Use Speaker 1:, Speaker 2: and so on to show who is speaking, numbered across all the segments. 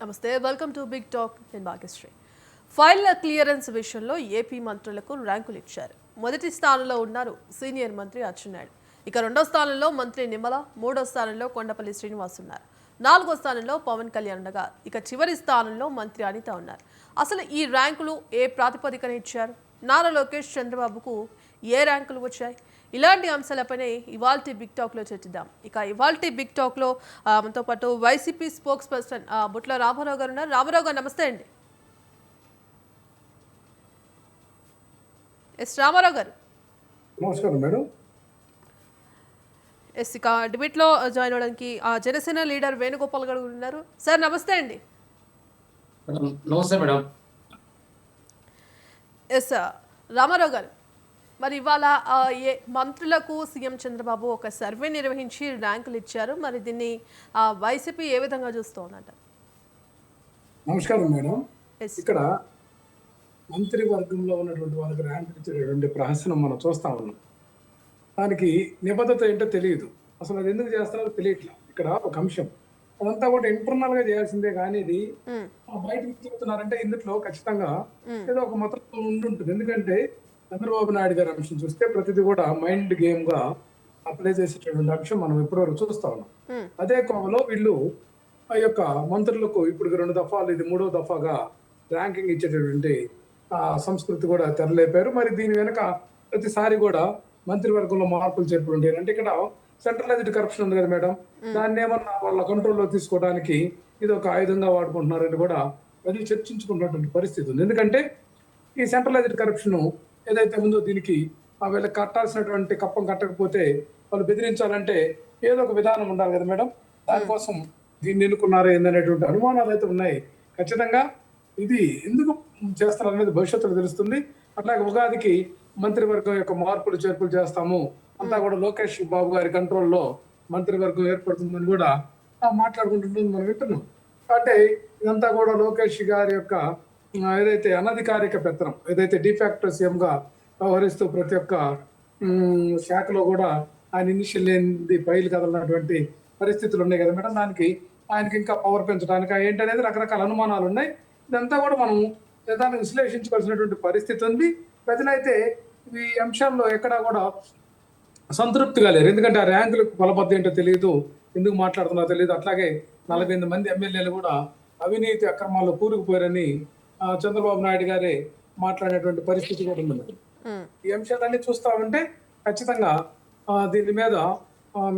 Speaker 1: నమస్తే, welcome to big talk. నేను భాగ్యశ్రీ. ఫైళ్ల క్లియరెన్స్ విషయంలో ఏపీ మంత్రులకు ర్యాంకులు ఇచ్చారు. మొదటి స్థానంలో ఉన్నారు సీనియర్ మంత్రి అచ్చెన్నాయుడు. ఇక రెండో స్థానంలో మంత్రి నిమ్మల, మూడో స్థానంలో కొండపల్లి శ్రీనివాస్ ఉన్నారు. నాలుగో స్థానంలో పవన్ కళ్యాణ్ ఉండగా ఇక చివరి స్థానంలో మంత్రి అనిత ఉన్నారు. అసలు ఈ ర్యాంకులు ఏ ప్రాతిపదికన ఇచ్చారు? నారా లోకేష్ చంద్రబాబుకు ఏ ర్యాంకులు వచ్చాయి? ఇలాంటి అంశాలపైనే ఇవాల్టి బిగ్ టాక్లో చర్చిద్దాం. ఇక ఇవాల్టి బిగ్ టాక్లో మనతో పాటు వైసీపీ స్పోక్స్ పర్సన్ బుట్ల రామారావు గారు ఉన్నారు. రామారావు గారు నమస్తే అండి. ఎస్ రామారావు గారు.
Speaker 2: నమస్కారం మేడం.
Speaker 1: ఎస్, ఇక డిబేట్లో జాయిన్ అవడానికి జనసేన లీడర్ వేణుగోపాల్ గారు ఉన్నారు. సార్ నమస్తే అండి.
Speaker 3: నమస్తే మేడం.
Speaker 1: ఎస్ రామారావు గారు, మరి ఇవాళ మంత్రులకు సీఎం చంద్రబాబు ఒక సర్వే నిర్వహించి ర్యాంకులు ఇచ్చారు. మరి దీన్ని వైసీపీ ఏ విధంగా చూస్తోందంటారు?
Speaker 2: నమస్కారం మేడం. ఇక్కడ మంత్రివర్గంలో ఉన్నటువంటి వాళ్ళకి ర్యాంకులు ఇచ్చేటటువంటి ప్రహసనం మనం చూస్తా ఉన్నాం. దానికి నిబద్ధత ఏంటో తెలియదు, అసలు అది ఎందుకు చేస్తున్నారో తెలియట్లా. ఇక్కడ ఒక అంశం అదంతా కూడా ఇంటర్నల్ గా చేయాల్సిందే, కానీ ఇది బయటకు చెప్తున్నారంటే ఇందులో ఖచ్చితంగా ఏదో ఒక మతం ఉండుంటుంది. ఎందుకంటే చంద్రబాబు నాయుడు గారి అంశం చూస్తే ప్రతిదీ కూడా మైండ్ గేమ్ గా అప్లై చేసేటటువంటి అంశం మనం ఇప్పటివరకు చూస్తా ఉన్నాం. అదే కోవలో వీళ్ళు ఆ యొక్క మంత్రులకు ఇప్పుడు 2 దఫాలు, ఇది 3వ దఫాగా ర్యాంకింగ్ ఇచ్చేటటువంటి సంస్కృతి కూడా తెరలేపారు. మరి దీని వెనక ప్రతిసారి కూడా మంత్రివర్గంలో మార్పులు చేర్పులు ఉంటాయి. అంటే ఇక్కడ సెంట్రలైజ్డ్ కరప్షన్ ఉంది కదా మేడం, దాన్ని ఏమన్నా వాళ్ళ కంట్రోల్లో తీసుకోవడానికి ఇది ఒక ఆయుధంగా వాడుకుంటున్నారని కూడా ప్రజలు చర్చించుకున్నటువంటి పరిస్థితి ఉంది. ఎందుకంటే ఈ సెంట్రలైజ్డ్ కరప్షన్ ఏదైతే ఉందో దీనికి వీళ్ళకి కట్టాల్సినటువంటి కప్పం కట్టకపోతే వాళ్ళు బెదిరించాలంటే ఏదో ఒక విధానం ఉండాలి కదా మేడం. దానికోసం దీన్ని ఎన్నుకున్నారా ఏందనేటువంటి అనుమానాలు అయితే ఉన్నాయి. ఖచ్చితంగా ఇది ఎందుకు చేస్తారు అనేది భవిష్యత్తులో తెలుస్తుంది. అట్లాగే ఉగాదికి మంత్రివర్గం యొక్క మార్పులు చేర్పులు చేస్తాము, అంతా కూడా లోకేష్ బాబు గారి కంట్రోల్లో మంత్రివర్గం ఏర్పడుతుందని కూడా మాట్లాడుకుంటుంటుంది మనం వింటున్నాం. అంటే ఇదంతా కూడా లోకేష్ గారి యొక్క ఏదైతే అనధికారిక పెత్తనం, ఏదైతే డిఫాక్టో సీఎం గా వ్యవహరిస్తూ ప్రతి ఒక్క శాఖలో కూడా ఆయన ఇనిషియల్ లేనిది ఫైల్ కదలనటువంటి పరిస్థితులు ఉన్నాయి కదా మేడం. దానికి ఆయనకి ఇంకా పవర్ పెంచడానికి ఏంటనేది రకరకాల అనుమానాలు ఉన్నాయి. ఇదంతా కూడా మనం దాన్ని విశ్లేషించుకోవాల్సినటువంటి పరిస్థితి ఉంది. ప్రజలైతే ఈ అంశాల్లో ఎక్కడా కూడా సంతృప్తిగా లేరు. ఎందుకంటే ఆ ర్యాంకులకు ఫలబద్ధం ఏంటో తెలియదు, ఎందుకు మాట్లాడుతున్నారో తెలియదు. అట్లాగే 48 మంది ఎమ్మెల్యేలు కూడా అవినీతి అక్రమాల్లో కూరుకుపోయారని చంద్రబాబు నాయుడు గారే మాట్లాడేటువంటి పరిస్థితి కూడా ఉంది. ఈ అంశాలన్నీ చూస్తా ఉంటే ఖచ్చితంగా దీని మీద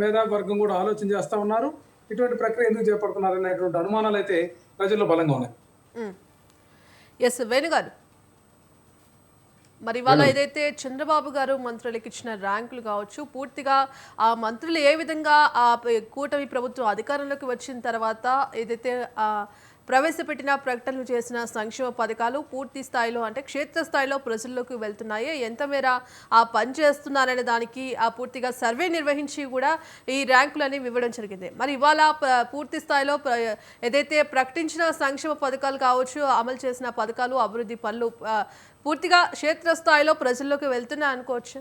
Speaker 2: మేధావర్గం కూడా ఆలోచన చేస్తా ఉన్నారు. ఇటువంటి ప్రక్రియ ఎందుకు చేపడుతున్నారు అనేటువంటి అనుమానాలు అయితే ప్రజల్లో బలంగా ఉన్నాయి.
Speaker 1: ఎస్ వేణు గారు, మరి ఇవాళ ఏదైతే చంద్రబాబు గారు మంత్రులకు ఇచ్చిన ర్యాంకులు కావచ్చు, పూర్తిగా ఆ మంత్రులు ఏ విధంగా ఆ కూటమి ప్రభుత్వం అధికారంలోకి వచ్చిన తర్వాత ఏదైతే ప్రవేశపెట్టిన ప్రకటనలు చేసిన సంక్షేమ పథకాలు పూర్తి స్థాయిలో అంటే క్షేత్రస్థాయిలో ప్రజల్లోకి వెళ్తున్నాయి, ఎంత మేర ఆ పని చేస్తున్నారనే దానికి పూర్తిగా సర్వే నిర్వహించి కూడా ఈ ర్యాంకులని ఇవ్వడం జరిగింది. మరి ఇవాళ పూర్తి స్థాయిలో ఏదైతే ప్రకటించిన సంక్షేమ పథకాలు కావచ్చు, అమలు చేసిన పథకాలు, అభివృద్ధి పనులు పూర్తిగా క్షేత్రస్థాయిలో ప్రజల్లోకి వెళ్తున్నాయి అనుకోవచ్చు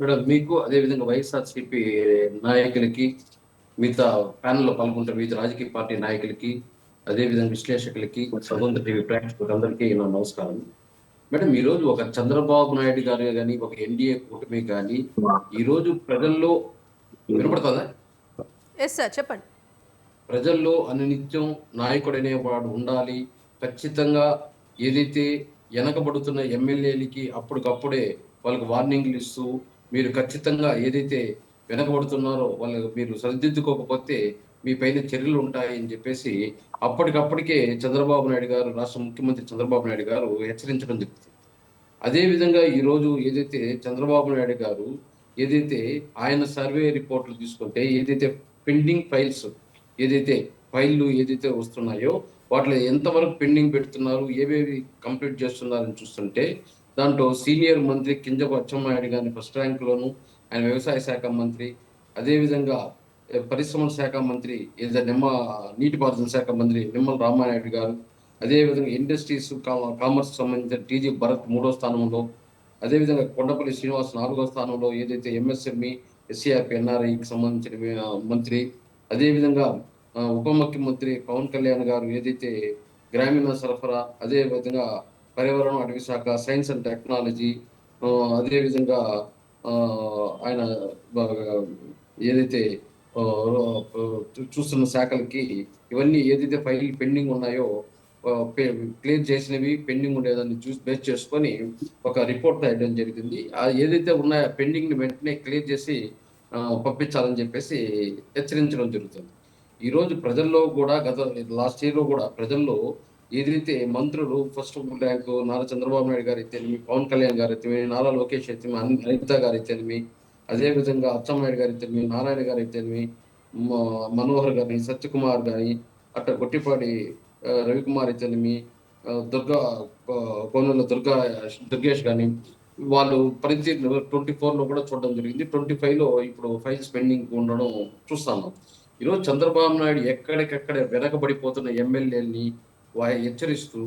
Speaker 3: మేడం. మీకు అదేవిధంగా వైఎస్ఆర్సీపీ నాయకులకి, మిగతా ప్యానల్లో పాల్గొంటున్న వివిధ రాజకీయ పార్టీ నాయకులకి, అదేవిధంగా విశ్లేషకులకి, స్వతంత్ర టీవీ ప్రేక్షకులందరికీ నా నమస్కారం. మేడం, ఈ రోజు ఒక చంద్రబాబు నాయుడు గారు కానీ, ఒక ఎన్డీఏ కూటమి కానీ ఈ రోజు ప్రజల్లో వినపడుతుందా?
Speaker 1: ఎస్ సార్, చెప్పండి.
Speaker 3: ప్రజల్లో అనునిత్యం నాయకుడు అనేవాడు ఉండాలి. ఖచ్చితంగా ఏదైతే వెనకబడుతున్న ఎమ్మెల్యేలకి అప్పటికప్పుడే వాళ్ళకి వార్నింగ్లు ఇస్తూ, మీరు ఖచ్చితంగా ఏదైతే వెనకబడుతున్నారో వాళ్ళు మీరు సరిదిద్దుకోకపోతే మీ పైన చర్యలు ఉంటాయని చెప్పేసి అప్పటికప్పటికే చంద్రబాబు నాయుడు గారు, రాష్ట్ర ముఖ్యమంత్రి చంద్రబాబు నాయుడు గారు హెచ్చరించడం జరుగుతుంది. అదేవిధంగా ఈరోజు ఏదైతే చంద్రబాబు నాయుడు గారు ఏదైతే ఆయన సర్వే రిపోర్ట్లు తీసుకుంటే ఏదైతే పెండింగ్ ఫైల్స్ ఫైళ్ళు ఏదైతే వస్తున్నాయో వాటిలో ఎంతవరకు పెండింగ్ పెడుతున్నారు, ఏవేవి కంప్లీట్ చేస్తున్నారని చూస్తుంటే దాంట్లో సీనియర్ మంత్రి కింజపు అచ్చెన్నాయుడు గారిని ఫస్ట్ ర్యాంకులోను, ఆయన వ్యవసాయ శాఖ మంత్రి, అదేవిధంగా పరిశ్రమల శాఖ మంత్రి, నీటిపారుదల శాఖ మంత్రి నిమ్మల రామానాయుడు గారు, అదేవిధంగా ఇండస్ట్రీస్ కామర్స్ సంబంధించిన టీజీ భరత్ 3వ స్థానంలో, అదేవిధంగా కొండపల్లి శ్రీనివాస్ 4వ స్థానంలో, ఏదైతే ఎంఎస్ఎంఈ ఎస్సీఆర్పి ఎన్ఆర్ఐకి సంబంధించిన మంత్రి, అదేవిధంగా ఉప ముఖ్యమంత్రి పవన్ కళ్యాణ్ గారు ఏదైతే గ్రామీణ సరఫరా, అదే విధంగా పర్యావరణం, అటవీ శాఖ, సైన్స్ అండ్ టెక్నాలజీ, అదే విధంగా ఆయన ఏదైతే ఆ, చూస్తున్న శాఖలకి ఇవన్నీ ఏదైతే ఫైల్ పెండింగ్ ఉన్నాయో క్లియర్ చేసినవి, పెండింగ్ ఉండేదాన్ని చూసి బేస్ చేసుకొని ఒక రిపోర్ట్ రాయడం జరిగింది. ఏదైతే ఉన్నాయో పెండింగ్ ని వెంటనే క్లియర్ చేసి పంపించాలని చెప్పేసి హెచ్చరించడం జరుగుతుంది. ఈ రోజు ప్రజల్లో కూడా లాస్ట్ ఇయర్ లో కూడా ప్రజల్లో ఏదైతే మంత్రులు ఫస్ట్ ర్యాంకు నారా చంద్రబాబు నాయుడు గారు అయితేనేమి, పవన్ కళ్యాణ్ గారు అయితేమి, నారా లోకేష్ అయితేమి, అనిత గారు అయితేనేమి, అదే విధంగా అచ్చెన్నాయుడు గారు అయితేనేమి, నారాయణ గారు అయితేనేమి, మనోహర్ గాని, సత్యకుమార్ గాని, అట్లా గొట్టిపాటి రవికుమార్ అయితేనేమి, దుర్గా కోనెల దుర్గేష్ గాని, వాళ్ళు పనితీరు 24 లో కూడా చూడడం జరిగింది. 25 లో ఇప్పుడు ఫైల్స్ పెండింగ్ ఉండడం చూస్తున్నాం. ఈరోజు చంద్రబాబు నాయుడు ఎక్కడికక్కడ వెనకబడిపోతున్న ఎమ్మెల్యేలని హెచ్చరిస్తూ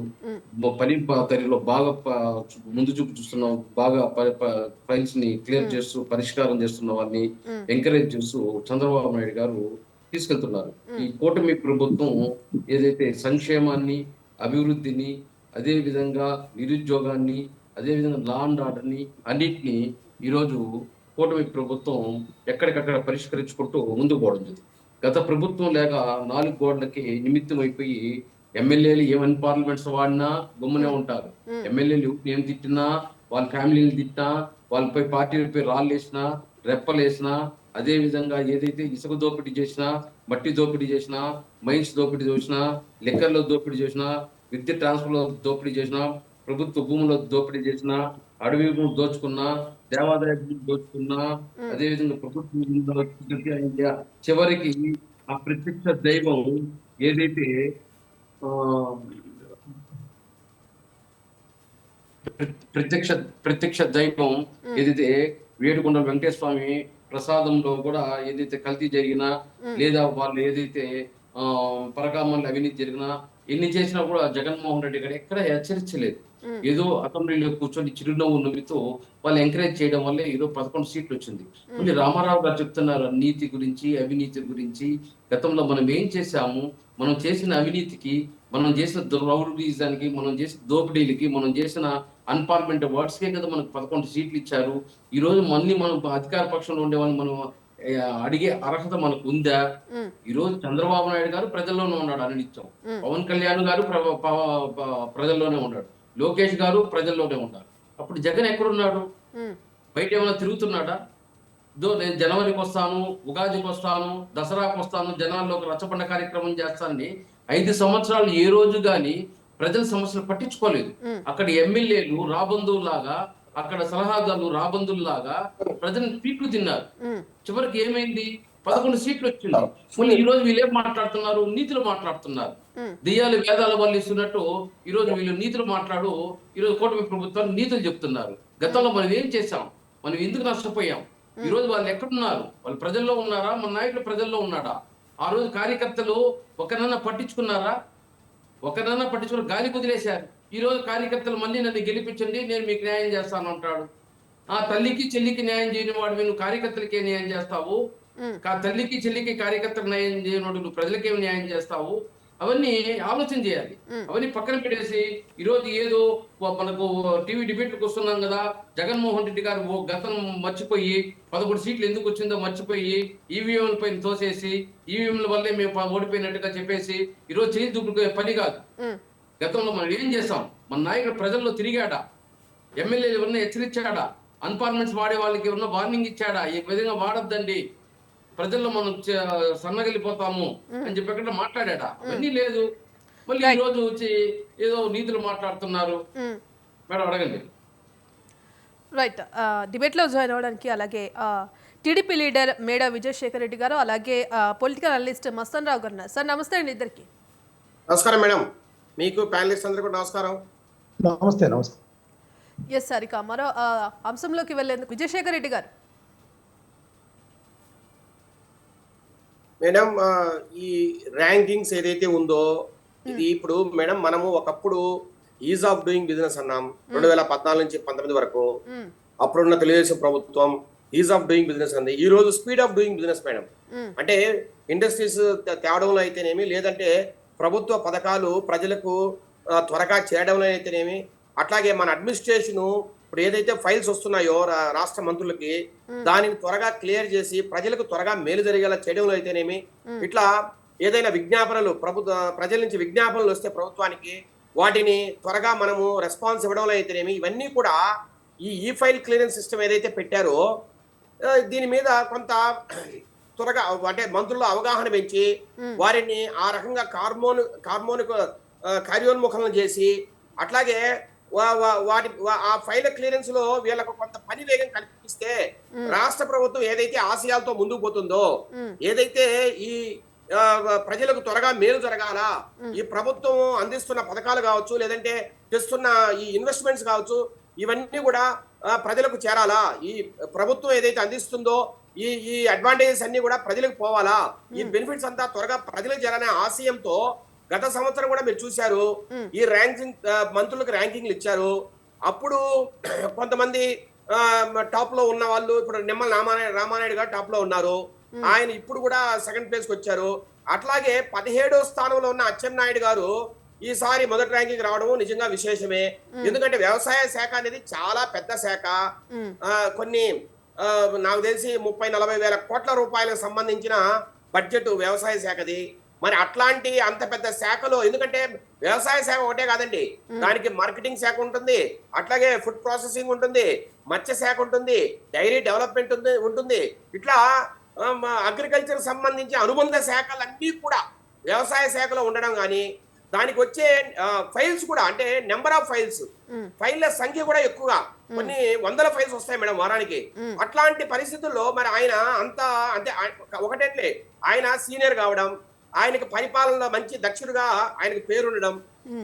Speaker 3: పని తరిలో బాగా ముందు చూపు చూస్తున్నాం, బాగా ఫైల్స్ ని క్లియర్ చేస్తూ పరిష్కారం చేస్తున్న వారిని ఎంకరేజ్ చేస్తూ చంద్రబాబు నాయుడు గారు తీసుకెళ్తున్నారు. ఈ కూటమి ప్రభుత్వం ఏదైతే సంక్షేమాన్ని, అభివృద్ధిని, అదే విధంగా నిరుద్యోగాన్ని, అదే విధంగా లా అండ్ ఆర్డర్ని అన్నిటినీ ఈరోజు కూటమి ప్రభుత్వం ఎక్కడికక్కడ పరిష్కరించుకుంటూ ముందుకు పోవడం జరిగింది. గత ప్రభుత్వం లేక 4 గోడలకి నిమిత్తం అయిపోయి ఎమ్మెల్యేలు ఏమని పార్లమెంట్స్ వాడినా గమ్మునే ఉంటారు. ఎమ్మెల్యేలు ఏం తిట్టినా, వాళ్ళ ఫ్యామిలీని తిట్టినా, వాళ్ళపై పార్టీలపై రాళ్ళు వేసినా, రెప్పలు వేసినా, అదే విధంగా ఏదైతే ఇసుక దోపిడీ చేసినా, మట్టి దోపిడీ చేసినా, మైన్స్ దోపిడీ చేసినా, లిక్కర్లో దోపిడీ చేసినా, విద్యుత్ ట్రాన్స్ఫర్ లో దోపిడీ చేసినా, ప్రభుత్వ భూముల్లో దోపిడీ చేసినా, అడవి భూములు దోచుకున్నా, దేవాదాయ భూములు దోచుకున్నా, అదే విధంగా ప్రభుత్వం చివరికి ఆ ప్రత్యక్ష దైవం ఏదైతే ఆ ప్రత్యక్ష ప్రత్యక్ష దైవం ఏదైతే వేడుకొండ వెంకటేశ్వర స్వామి ప్రసాదంలో కూడా ఏదైతే కల్తీ జరిగినా, లేదా వాళ్ళు ఏదైతే పరకామణి అవినీతి జరిగినా, ఎన్ని చేసినా కూడా జగన్మోహన్ రెడ్డి గారు ఎక్కడ హెచ్చరించలేదు. ఏదో అసెంబ్లీలో కూర్చొని చిరునవ్వు నవ్వుతో వాళ్ళు ఎంకరేజ్ చేయడం వల్లే ఏదో 11 సీట్లు వచ్చింది. మళ్ళీ రామారావు గారు చెప్తున్నారు నీతి గురించి, అవినీతి గురించి. గతంలో మనం ఏం చేశాము, మనం చేసిన అవినీతికి, మనం చేసిన రౌడీజానికి, మనం చేసిన దోపిడీలకి, మనం చేసిన అన్పార్లమెంట్ వర్డ్స్ కే కదా మనకు 11 సీట్లు ఇచ్చారు. ఈ రోజు మళ్ళీ మనం అధికార పక్షంలో ఉండేవాళ్ళు మనం అడిగే అర్హత మనకు ఉందా? ఈ రోజు చంద్రబాబు నాయుడు గారు ప్రజల్లోనే ఉన్నాడు అనినిత్యం. పవన్ కళ్యాణ్ గారు ప్రజల్లోనే ఉన్నాడు. లోకేష్ గారు ప్రజల్లోనే ఉన్నారు. అప్పుడు జగన్ ఎక్కడున్నాడు? బయట ఏమైనా తిరుగుతున్నాడా? నేను జనవరికి వస్తాను, ఉగాదికి వస్తాను, దసరాకు వస్తాను, జనాల్లోకి రచ్చబండ కార్యక్రమం చేస్తానని 5 సంవత్సరాలు ఏ రోజు గాని ప్రజల సమస్యలు పట్టించుకోలేదు. అక్కడ ఎమ్మెల్యేలు రాబందువులాగా, అక్కడ సలహాదారులు రాబందుల్లాగా ప్రజలను పీట్లు తిన్నారు. చివరికి ఏమైంది? 11 సీట్లు వచ్చింది. మళ్ళీ ఈ రోజు వీళ్ళు ఏం మాట్లాడుతున్నారు? నీతులు మాట్లాడుతున్నారు. దెయ్యాలు వేదాలు వల్లిస్తున్నట్టు ఈ రోజు వీళ్ళు నీతులు మాట్లాడు, ఈ రోజు కూటమి ప్రభుత్వాలు నీతులు చెప్తున్నారు. గతంలో మనం ఏం చేశాం? మనం ఎందుకు నష్టపోయాం? ఈ రోజు వాళ్ళు ఎక్కడున్నారు? వాళ్ళు ప్రజల్లో ఉన్నారా? మన నాయకులు ప్రజల్లో ఉన్నాడా? ఆ రోజు కార్యకర్తలు ఒకనన్నా పట్టించుకున్నారా? ఒకనన్నా పట్టించుకుని గాలి కుదిలేశారు. ఈ రోజు కార్యకర్తలు మళ్ళీ నన్ను గెలిపించండి, నేను మీకు న్యాయం చేస్తాను అంటాడు. ఆ తల్లికి చెల్లికి న్యాయం చేయని వాడు నువ్వు కార్యకర్తలకే న్యాయం చేస్తావు? తల్లికి చెల్లికి కార్యకర్తలకు న్యాయం చేయనోడు నువ్వు ప్రజలకేం న్యాయం చేస్తావు? అవన్నీ ఆలోచన చేయాలి. అవన్నీ పక్కన పెట్టేసి ఈరోజు ఏదో మనకు టీవీ డిబేట్లకు వస్తున్నాం కదా, జగన్మోహన్ రెడ్డి గారు గతం మర్చిపోయి 11 సీట్లు ఎందుకు వచ్చిందో మర్చిపోయి ఈవీఎంల పైన తోసేసి ఈవీఎంల వల్లే మేము ఓడిపోయినట్టుగా చెప్పేసి ఈరోజు చేయి దుబ్బుకునే పని కాదు. గతంలో మనం ఏం చేసాం? మన నాయకుడు ప్రజల్లో తిరిగాడా? ఎమ్మెల్యేలు ఎవరన్నా హెచ్చరించాడా? అన్పార్లమెంట్స్ వాడే వాళ్ళకి ఎవరన్నా వార్నింగ్ ఇచ్చాడా? ఈ విధంగా వాడొద్దండి, ప్రజల్లో మనం సన్నగిలిపోతాము అని చెప్పి ఎక్కడ మాట్లాడా? అవన్నీ లేదు. మళ్ళీ ఈ రోజు వచ్చి ఏదో నీతులు మాట్లాడుతున్నారు. మేడం అడగండి.
Speaker 1: రైట్, డిబేట్ లో జాయిన్ అవ్వడానికి అలాగే టీడీపీ లీడర్ మేడా విజయశేఖర్ రెడ్డి గారు, అలాగే పొలిటికల్ అనలిస్ట్ మస్తాన్ రావు గారు. సార్ నమస్తే అండి ఇద్దరికి.
Speaker 4: నమస్కారం మేడం, మీకు ప్యానలిస్ట్ అందరికీ నమస్కారం.
Speaker 2: నమస్తే. నమస్తే.
Speaker 1: ఎస్ సార్, ఇక మరో అంశంలోకి వెళ్ళేందుకు విజయశేఖర్ రెడ్డి గారు.
Speaker 4: మేడం, ఈ ర్యాంకింగ్స్ ఏదైతే ఉందో ఇది ఇప్పుడు మేడం మనము ఒకప్పుడు ఈజ్ ఆఫ్ డూయింగ్ బిజినెస్ అన్నాం 2014 నుంచి 19 వరకు. అప్పుడున్న తెలుగుదేశం ప్రభుత్వం ఈజ్ ఆఫ్ డూయింగ్ బిజినెస్ ఉంది, ఈ రోజు speed of doing business madam. అంటే ఇండస్ట్రీస్ తేవడంలో అయితేనేమి, లేదంటే ప్రభుత్వ పథకాలు ప్రజలకు త్వరగా చేయడంలో అయితేనేమి, అట్లాగే మన అడ్మినిస్ట్రేషన్ ఇప్పుడు ఏదైతే ఫైల్స్ వస్తున్నాయో రాష్ట్ర మంత్రులకి దానిని త్వరగా క్లియర్ చేసి ప్రజలకు త్వరగా మేలు జరిగేలా చేయడంలో అయితేనేమి, ఇట్లా ఏదైనా విజ్ఞాపనలు ప్రజల నుంచి విజ్ఞాపనలు వస్తే ప్రభుత్వానికి వాటిని త్వరగా మనము రెస్పాన్స్ ఇవ్వడంలో అయితేనేమి, ఇవన్నీ కూడా ఈ ఫైల్ క్లియరెన్స్ సిస్టమ్ ఏదైతే పెట్టారో దీని మీద కొంత త్వరగా అంటే మంత్రులు అవగాహన పెంచి వారిని ఆ రకంగా కార్యోన్ముఖం చేసి, అట్లాగే ఆ ఫైల్ క్లియరెన్స్ లో వీళ్ళకు కొంత పని వేగం కల్పిస్తే రాష్ట్ర ప్రభుత్వం ఏదైతే ఆశయాలతో ముందుకు పోతుందో, ఏదైతే ఈ ప్రజలకు త్వరగా మేలు జరగాల, ఈ ప్రభుత్వం అందిస్తున్న పథకాలు కావచ్చు, లేదంటే తెస్తున్న ఈ ఇన్వెస్ట్మెంట్స్ కావచ్చు, ఇవన్నీ కూడా ప్రజలకు చేరాలా, ఈ ప్రభుత్వం ఏదైతే అందిస్తుందో ఈ అడ్వాంటేజెస్ అన్ని కూడా ప్రజలకు పోవాలా, ఈ బెనిఫిట్స్ అంతా త్వరగా ప్రజలకు చేరాలనే ఆశయంతో గత సంవత్సరం కూడా మీరు చూశారు, ఈ మంత్రులకు ర్యాంకింగ్లు ఇచ్చారు. అప్పుడు కొంతమంది టాప్ లో ఉన్న వాళ్ళు, ఇప్పుడు నిమ్మల రామానాయుడు గారు టాప్ లో ఉన్నారు, ఆయన ఇప్పుడు కూడా సెకండ్ ప్లేస్ కి వచ్చారు. అట్లాగే 17వ స్థానంలో ఉన్న అచ్చెన్నాయుడు గారు ఈసారి మొదటి ర్యాంకింగ్ రావడం నిజంగా విశేషమే. ఎందుకంటే వ్యవసాయ శాఖ అనేది చాలా పెద్ద శాఖ, కొన్ని నాకు తెలిసి 30-40 వేల కోట్ల రూపాయలకు సంబంధించిన బడ్జెట్ వ్యవసాయ శాఖది. మరి అట్లాంటి అంత పెద్ద శాఖలో, ఎందుకంటే వ్యవసాయ శాఖ ఒకటే కాదండి, దానికి మార్కెటింగ్ శాఖ ఉంటుంది, అట్లాగే ఫుడ్ ప్రాసెసింగ్ ఉంటుంది, మత్స్య శాఖ ఉంటుంది, డైరీ డెవలప్మెంట్ ఉంటుంది, ఇట్లా అగ్రికల్చర్ సంబంధించి అనుబంధ శాఖలన్నీ కూడా వ్యవసాయ శాఖలో ఉండడం కానీ, దానికి వచ్చే ఫైల్స్ కూడా, అంటే నెంబర్ ఆఫ్ ఫైళ్ళ సంఖ్య కూడా ఎక్కువగా, కొన్ని వందల ఫైల్స్ వస్తాయి మేడం వారానికి. అట్లాంటి పరిస్థితుల్లో మరి ఆయన అంటే ఒకటేంటే ఆయన సీనియర్ కావడం, ఆయనకు పరిపాలనలో మంచి దక్షుడుగా ఆయనకు పేరుండడం,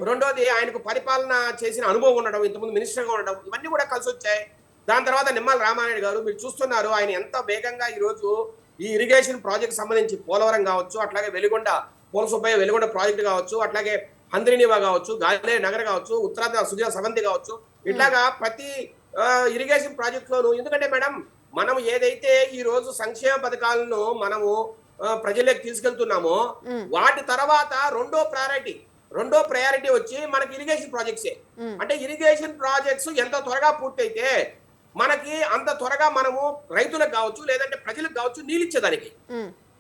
Speaker 4: రెండోది ఆయనకు పరిపాలన చేసిన అనుభవం ఉండడం, ఇంతకుముందు మినిస్టర్గా ఉండడం, ఇవన్నీ కూడా కలిసి వచ్చాయి. దాని తర్వాత నిమ్మల రామానాయుడు గారు మీరు చూస్తున్నారు, ఆయన ఎంత వేగంగా ఈరోజు ఈ ఇరిగేషన్ ప్రాజెక్ట్ సంబంధించి పోలవరం కావచ్చు, అట్లాగే పోలసుబ్బయ్య వెలుగొండ ప్రాజెక్టు కావచ్చు, అట్లాగే హంద్రినివా కావచ్చు, గాలే నగర్ కావచ్చు, ఉత్తరాంధ్ర సుజల సవంతి కావచ్చు, ఇట్లాగా ప్రతి ఇరిగేషన్ ప్రాజెక్ట్ లోను. ఎందుకంటే మేడం మనం ఏదైతే ఈ రోజు సంక్షేమ పథకాలను మనము ప్రజలకు తీసుకెళ్తున్నామో, వాటి తర్వాత రెండో ప్రయారిటీ వచ్చి మనకి ఇరిగేషన్ ప్రాజెక్ట్సే. అంటే ఇరిగేషన్ ప్రాజెక్ట్స్ ఎంత త్వరగా పూర్తయితే మనకి అంత త్వరగా మనము రైతులకు కావచ్చు, లేదంటే ప్రజలకు కావచ్చు నీళ్ళు ఇచ్చేదానికి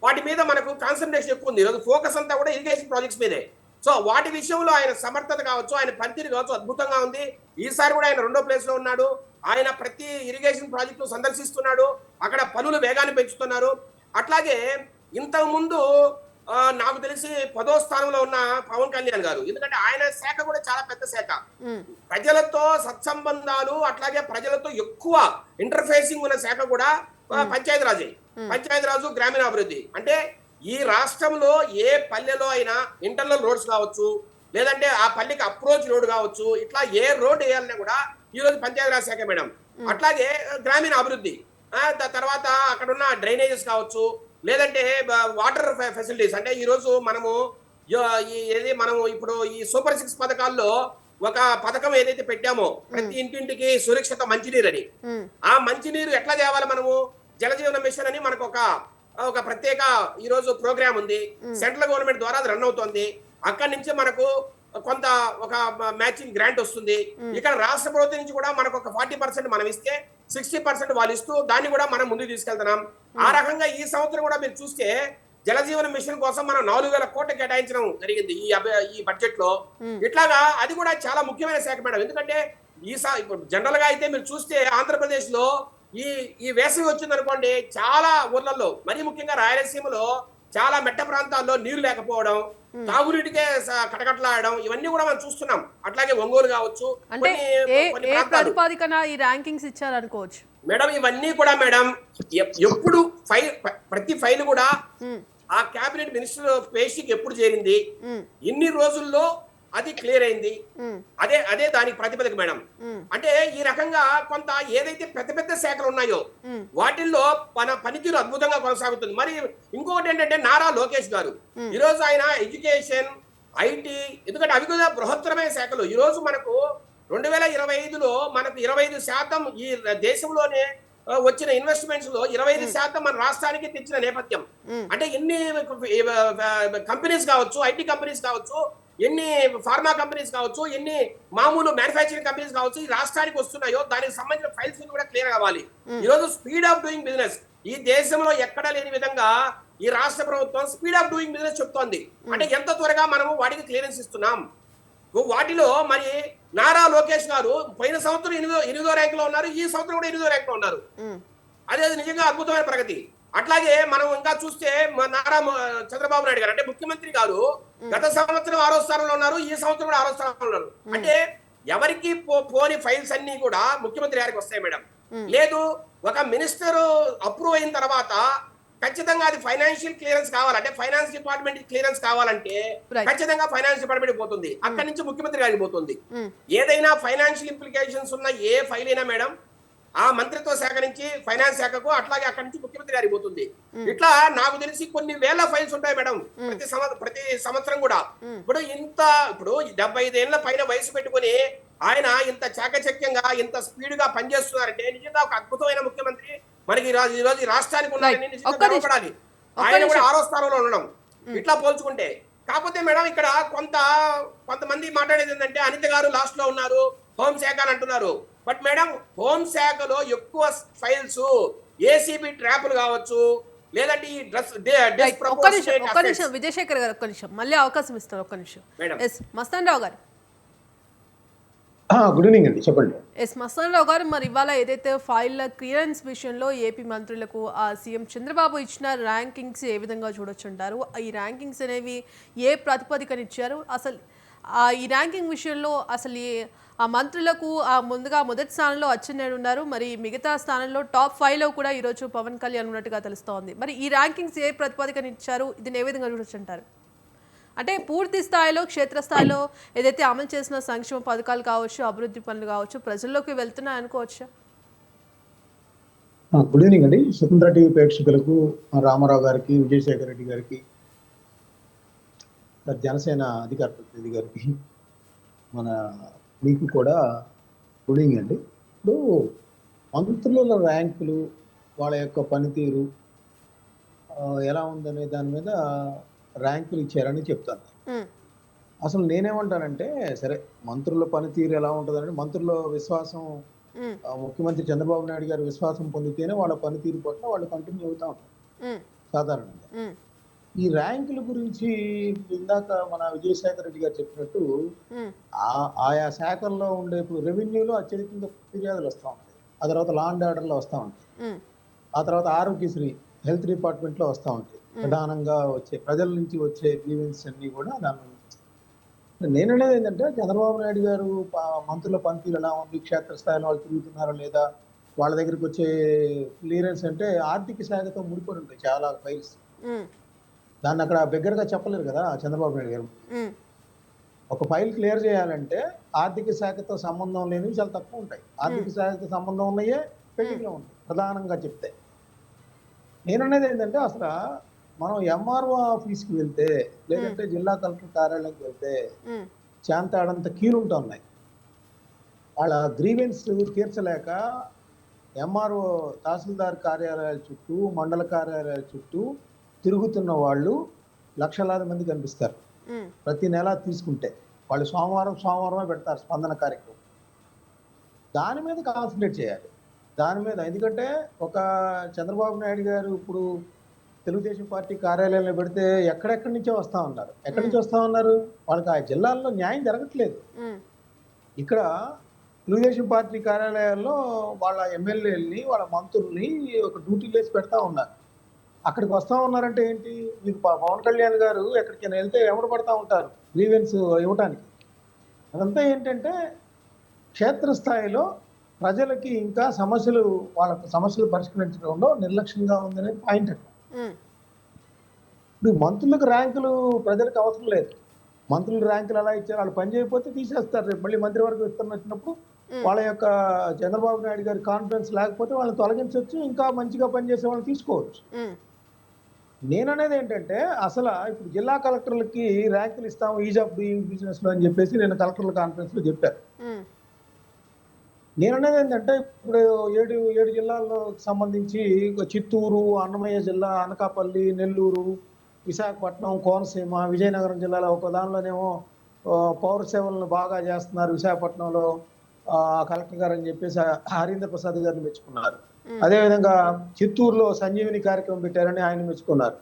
Speaker 4: వాటి మీద మనకు కాన్సన్ట్రేషన్ ఎక్కువ ఉంది. ఈరోజు ఫోకస్ అంతా కూడా ఇరిగేషన్ ప్రాజెక్ట్స్ మీదే. సో వాటి విషయంలో ఆయన సమర్థత కావచ్చు, ఆయన పనితీరు కావచ్చు అద్భుతంగా ఉంది. ఈసారి కూడా ఆయన 2వ ప్లేస్ లో ఉన్నాడు. ఆయన ప్రతి ఇరిగేషన్ ప్రాజెక్టు సందర్శిస్తున్నాడు, అక్కడ పనులు వేగాన్ని పెంచుతున్నారు. అట్లాగే ఇంతకు ముందు నాకు తెలిసి 10వ స్థానంలో ఉన్న పవన్ కళ్యాణ్ గారు, ఎందుకంటే ఆయన శాఖ కూడా చాలా పెద్ద శాఖ, ప్రజలతో సత్సంబంధాలు, అట్లాగే ప్రజలతో ఎక్కువ ఇంటర్ఫేసింగ్ ఉన్న శాఖ కూడా పంచాయతీరాజు గ్రామీణాభివృద్ధి. అంటే ఈ రాష్ట్రంలో ఏ పల్లెలో అయినా ఇంటర్నల్ రోడ్స్ కావచ్చు, లేదంటే ఆ పల్లెకి అప్రోచ్ రోడ్ కావచ్చు, ఇట్లా ఏ రోడ్ వేయాలన్నా కూడా ఈ రోజు పంచాయతీరాజ్ శాఖ మేడం. అట్లాగే గ్రామీణ అభివృద్ధి, తర్వాత అక్కడ ఉన్న డ్రైనేజెస్ కావచ్చు, లేదంటే వాటర్ ఫెసిలిటీస్. అంటే ఈ రోజు మనము ఇప్పుడు ఈ సూపర్ 6 పథకాల్లో ఒక పథకం ఏదైతే పెట్టామో, ప్రతి ఇంటింటికి సురక్షిత మంచినీరు అని, ఆ మంచినీరు ఎట్లా తేవాలి మనము, జలజీవన మిషన్ అని మనకు ఒక ప్రత్యేక ఈ రోజు ప్రోగ్రామ్ ఉంది, సెంట్రల్ గవర్నమెంట్ ద్వారా అది రన్ అవుతుంది. అక్కడి నుంచి మనకు కొంత ఒక మ్యాచింగ్ గ్రాంట్ వస్తుంది. ఇక్కడ రాష్ట్ర ప్రభుత్వం నుంచి కూడా మనకు ఒక 40% మనం ఇస్తే 60% వాళ్ళు ఇస్తూ దాన్ని కూడా మనం ముందుకు తీసుకెళ్తున్నాం. ఆ రకంగా ఈ సంవత్సరం కూడా మీరు చూస్తే జలజీవన మిషన్ కోసం మనం 4,000 కోట్లు కేటాయించడం జరిగింది ఈ బడ్జెట్ లో. ఇట్లాగా అది కూడా చాలా ముఖ్యమైన శాఖ మేడం. ఎందుకంటే ఇప్పుడు జనరల్ గా అయితే మీరు చూస్తే ఆంధ్రప్రదేశ్ లో ఈ వేసవి వచ్చింది అనుకోండి, చాలా ఊర్లలో, మరీ ముఖ్యంగా రాయలసీమలో చాలా మెట్ట ప్రాంతాల్లో నీరు లేకపోవడం, తాగునీటికే కటకట్లాడడం, ఇవన్నీ కూడా మనం చూస్తున్నాం. అట్లాగే ఒంగోలు కావచ్చు,
Speaker 1: ఈ ర్యాంకింగ్స్ ఇచ్చారనుకోవచ్చు
Speaker 4: మేడం. ఇవన్నీ కూడా మేడం ఎప్పుడు ప్రతి ఫైల్ కూడా ఆ కేబినెట్ మినిస్టర్ పేషికి ఎప్పుడు చేరింది, ఇన్ని రోజుల్లో అది క్లియర్ అయింది, అదే దానికి ప్రతిపదిక మేడం. అంటే ఈ రకంగా కొంత ఏదైతే పెద్ద పెద్ద శాఖలు ఉన్నాయో వాటిల్లో మన పనితీరు అద్భుతంగా కొనసాగుతుంది. మరి ఇంకొకటి ఏంటంటే నారా లోకేష్ గారు ఈ రోజు ఆయన ఎడ్యుకేషన్, ఐటీ, ఎందుకంటే అవి కూడా బృహత్తరమైన శాఖలు. ఈ రోజు మనకు 2025లో మనకు 25% ఈ దేశంలోనే వచ్చిన ఇన్వెస్ట్మెంట్స్ లో 25% మన రాష్ట్రానికి తెచ్చిన నేపథ్యం. అంటే ఎన్ని కంపెనీస్ కావచ్చు, ఐటీ కంపెనీస్ కావచ్చు, ఎన్ని ఫార్మా కంపెనీస్ కావచ్చు, ఎన్ని మామూలు మ్యానుఫ్యాక్చరింగ్ కంపెనీస్ కావచ్చు ఈ రాష్ట్రానికి వస్తున్నాయో దానికి సంబంధించిన ఫైల్స్ కూడా క్లియర్ కావాలి. ఈ రోజు స్పీడ్ ఆఫ్ డూయింగ్ బిజినెస్ ఈ దేశంలో ఎక్కడా లేని విధంగా ఈ రాష్ట్ర ప్రభుత్వం స్పీడ్ ఆఫ్ డూయింగ్ బిజినెస్ చెప్తోంది. అంటే ఎంత త్వరగా మనము వాటికి క్లియరెన్స్ ఇస్తున్నాం. వాటిలో మరి నారా లోకేష్ గారు పోయిన సంవత్సరం 8వ ర్యాంక్ లో ఉన్నారు, ఈ సంవత్సరం కూడా 8వ ర్యాంక్ లో ఉన్నారు. అదే నిజంగా అద్భుతమైన ప్రగతి. అట్లాగే మనం ఇంకా చూస్తే నారా చంద్రబాబు నాయుడు గారు అంటే ముఖ్యమంత్రి గారు గత సంవత్సరం 6వ స్థానంలో ఉన్నారు, ఈ సంవత్సరం కూడా 6వ స్థానంలో ఉన్నారు. అంటే ఎవరికి పోని ఫైల్స్ అన్ని కూడా ముఖ్యమంత్రి గారికి వస్తాయి మేడం. లేదు ఒక మినిస్టర్ అప్రూవ్ అయిన తర్వాత ఖచ్చితంగా అది ఫైనాన్షియల్ క్లియరెన్స్ కావాలంటే ఫైనాన్స్ డిపార్ట్మెంట్ క్లియరెన్స్ కావాలంటే ఖచ్చితంగా ఫైనాన్స్ డిపార్ట్మెంట్ పోతుంది, అక్కడి నుంచి ముఖ్యమంత్రి గారికి పోతుంది. ఏదైనా ఫైనాన్షియల్ ఇంప్లికేషన్స్ ఉన్న ఏ ఫైల్ అయినా మేడం ఆ మంత్రిత్వ శాఖ నుంచి ఫైనాన్స్ శాఖకు, అట్లాగే అక్కడి నుంచి ముఖ్యమంత్రి గారికి పోతుంది. ఇట్లా నాకు తెలిసి కొన్ని వేల ఫైల్స్ ఉంటాయి మేడం ప్రతి సంవత్సరం కూడా. ఇప్పుడు 75 ఏళ్ల పైన వయసు పెట్టుకుని ఆయన ఇంత చాకచక్యంగా ఇంత స్పీడ్ గా పనిచేస్తున్నారంటే నిజంగా ఒక అద్భుతమైన ముఖ్యమంత్రి మనకి ఈ రోజు ఈ రాష్ట్రానికి ఉన్నారని నిజంగా గర్వపడాలి. ఆయన కూడా 6వ స్థానంలో ఉండడం ఇట్లా పోల్చుకుంటే. కాకపోతే మేడం ఇక్కడ కొంతమంది మాట్లాడేది ఏంటంటే అనిత గారు లాస్ట్ లో ఉన్నారు, హోంశాఖ అని అంటున్నారు. బట్ మేడం హోంశాఖలో ఎక్కువ ఫైల్స్ ఏసీబీ ట్రాపులు కావచ్చు, లేదంటే ఈ
Speaker 1: ఒక్క నిమిషం విజయశేఖర్ గారు, ఒక్క నిమిషం మళ్ళీ అవకాశం ఇస్తారు. ఒక్క నిమిషం. మస్తాన్ రావు గారు.
Speaker 5: గుడ్ ఈవినింగ్ అండి, చెప్పండి.
Speaker 1: మస్తాన్ రావు గారు, మరి ఇవాళ ఏదైతే ఫైల్ క్లియరెన్స్ విషయంలో ఏపీ మంత్రులకు సీఎం చంద్రబాబు ఇచ్చిన ర్యాంకింగ్స్ ఏ విధంగా చూడొచ్చు అంటారు? ఈ ర్యాంకింగ్స్ అనేవి ఏ ప్రాతిపదికనిచ్చారు? అసలు ఈ ర్యాంకింగ్ విషయంలో అసలు ఆ మంత్రులకు ముందుగా మొదటి స్థానంలో అచ్చెన్నాయుడు ఉన్నారు, మరి మిగతా స్థానంలో టాప్ 5లో కూడా ఈరోజు పవన్ కళ్యాణ్ ఉన్నట్టుగా తెలుస్తోంది. మరి ఈ ర్యాంకింగ్స్ ఏ ప్రాతిపదికనిచ్చారు, ఇది ఏ విధంగా చూడొచ్చు అంటారు? అంటే పూర్తి స్థాయిలో క్షేత్రస్థాయిలో ఏదైతే అమలు చేసిన సంక్షేమ పథకాలు కావచ్చు, అభివృద్ధి పనులు కావచ్చు ప్రజల్లోకి వెళ్తున్నాయి అనుకోవచ్చా?
Speaker 5: గుడ్ ఈవినింగ్ అండి. స్వతంత్ర టీవీ ప్రేక్షకులకు, రామారావు గారికి, విజయశేఖర్ రెడ్డి గారికి, జనసేన అధికార ప్రతినిధి గారికి, మన మీకు కూడా గుడ్ ఈవినింగ్ అండి. ఇప్పుడు మంత్రుల ర్యాంకులు, వాళ్ళ యొక్క పనితీరు ఎలా ఉందనే దాని మీద ర్యాంకులు ఇచ్చారని చెప్తాను. అసలు నేనేమంటానంటే, సరే మంత్రుల పనితీరు ఎలా ఉంటుందంటే, మంత్రుల విశ్వాసం ముఖ్యమంత్రి చంద్రబాబు నాయుడు గారు విశ్వాసం పొందితేనే వాళ్ళ పనితీరు పట్ల వాళ్ళు కంటిన్యూ అవుతా ఉంటారు సాధారణంగా. ఈ ర్యాంకుల గురించి ఇందాక మన విజయశేఖర్ రెడ్డి గారు చెప్పినట్టు ఆయా శాఖల్లో ఉండే ఇప్పుడు రెవెన్యూలో అత్యధికంగా ఫిర్యాదులు వస్తూ ఉంటాయి, ఆ తర్వాత లా అండ్ ఆర్డర్లో వస్తూ ఉంటాయి, ఆ తర్వాత ఆరోగ్యశ్రీ హెల్త్ డిపార్ట్మెంట్లో వస్తూ ఉంటాయి. ప్రధానంగా వచ్చే ప్రజల నుంచి వచ్చే గ్రీవెన్స్ అన్ని కూడా దాని. నేననేది ఏంటంటే, చంద్రబాబు నాయుడు గారు మంత్రుల పనితీరు ఎలా ఉంది, క్షేత్రస్థాయిలో వాళ్ళు తిరుగుతున్నారా లేదా, వాళ్ళ దగ్గరికి వచ్చే క్లియరెన్స్ అంటే ఆర్థిక శాఖతో ముడిపడి ఉంటాయి చాలా ఫైల్స్. దాన్ని అక్కడ బిగ్గరగా చెప్పలేరు కదా చంద్రబాబు నాయుడు గారు. ఒక ఫైల్ క్లియర్ చేయాలంటే ఆర్థిక శాఖతో సంబంధం లేనివి చాలా తక్కువ ఉంటాయి, ఆర్థిక శాఖతో సంబంధం ఉన్నాయే పెండింగ్లో ఉంటాయి ప్రధానంగా చెప్తే. నేననేది ఏంటంటే, అసలు మనం ఎంఆర్ఓ ఆఫీస్కి వెళ్తే, లేదంటే జిల్లా కలెక్టర్ కార్యాలయంకి వెళ్తే చాంతాడంత కీలుంటూ ఉన్నాయి. వాళ్ళ గ్రీవెన్స్ తీర్చలేక ఎంఆర్ఓ తహసీల్దార్ కార్యాలయాల చుట్టూ, మండల కార్యాలయాల చుట్టూ తిరుగుతున్న వాళ్ళు లక్షలాది మంది కనిపిస్తారు ప్రతి నెల తీసుకుంటే. వాళ్ళు సోమవారమే పెడతారు స్పందన కార్యక్రమం. దాని మీద కాన్సన్ట్రేట్ చేయాలి, దాని మీద. ఎందుకంటే ఒక చంద్రబాబు నాయుడు గారు ఇప్పుడు తెలుగుదేశం పార్టీ కార్యాలయంలో పెడితే ఎక్కడెక్కడి నుంచో వస్తూ ఉన్నారు. ఎక్కడి నుంచి వస్తూ ఉన్నారు? వాళ్ళకి ఆ జిల్లాల్లో న్యాయం జరగట్లేదు. ఇక్కడ తెలుగుదేశం పార్టీ కార్యాలయాల్లో వాళ్ళ ఎమ్మెల్యేలని, వాళ్ళ మంత్రుల్ని ఒక డ్యూటీలు వేసి పెడతా ఉన్నారు. అక్కడికి వస్తూ ఉన్నారంటే ఏంటి? మీకు పవన్ కళ్యాణ్ గారు ఎక్కడికైనా వెళ్తే ఎవరు పడతా ఉంటారు గ్రీవెన్స్ ఇవ్వటానికి. అదంతా ఏంటంటే క్షేత్రస్థాయిలో ప్రజలకి ఇంకా వాళ్ళ సమస్యలు పరిష్కరించడంలో నిర్లక్ష్యంగా ఉందనేది పాయింట్ అక్కడ. ఇప్పుడు మంత్రులకు ర్యాంకులు ప్రజలకు అవసరం లేదు. మంత్రులు ర్యాంకులు ఎలా ఇచ్చారు, వాళ్ళు పని చేయకపోతే తీసేస్తారు. రేపు మళ్ళీ మంత్రివర్గం విస్తరణ వచ్చినప్పుడు వాళ్ళ యొక్క చంద్రబాబు నాయుడు గారి కాన్ఫిడెన్స్ లేకపోతే వాళ్ళని తొలగించవచ్చు, ఇంకా మంచిగా పనిచేసే వాళ్ళని తీసుకోవచ్చు. నేననేది ఏంటంటే, అసలు ఇప్పుడు జిల్లా కలెక్టర్లకి ర్యాంకులు ఇస్తాము ఈజ్ ఆఫ్ డూయింగ్ బిజినెస్ లో అని చెప్పేసి నేను కలెక్టర్ల కాన్ఫరెన్స్ లో చెప్పాను. నేను అనేది ఏంటంటే ఇప్పుడు ఏడు ఏడు జిల్లాల్లో సంబంధించి చిత్తూరు, అన్నమయ్య జిల్లా, అనకాపల్లి, నెల్లూరు, విశాఖపట్నం, కోనసీమ, విజయనగరం జిల్లాలో ఒక దానిలోనేమో పౌర సేవలను బాగా చేస్తున్నారు విశాఖపట్నంలో కలెక్టర్ గారు అని చెప్పేసి హరీంద్ర ప్రసాద్ గారిని మెచ్చుకున్నారు. అదేవిధంగా చిత్తూరులో సంజీవిని కార్యక్రమం పెట్టారని ఆయన మెచ్చుకున్నారు.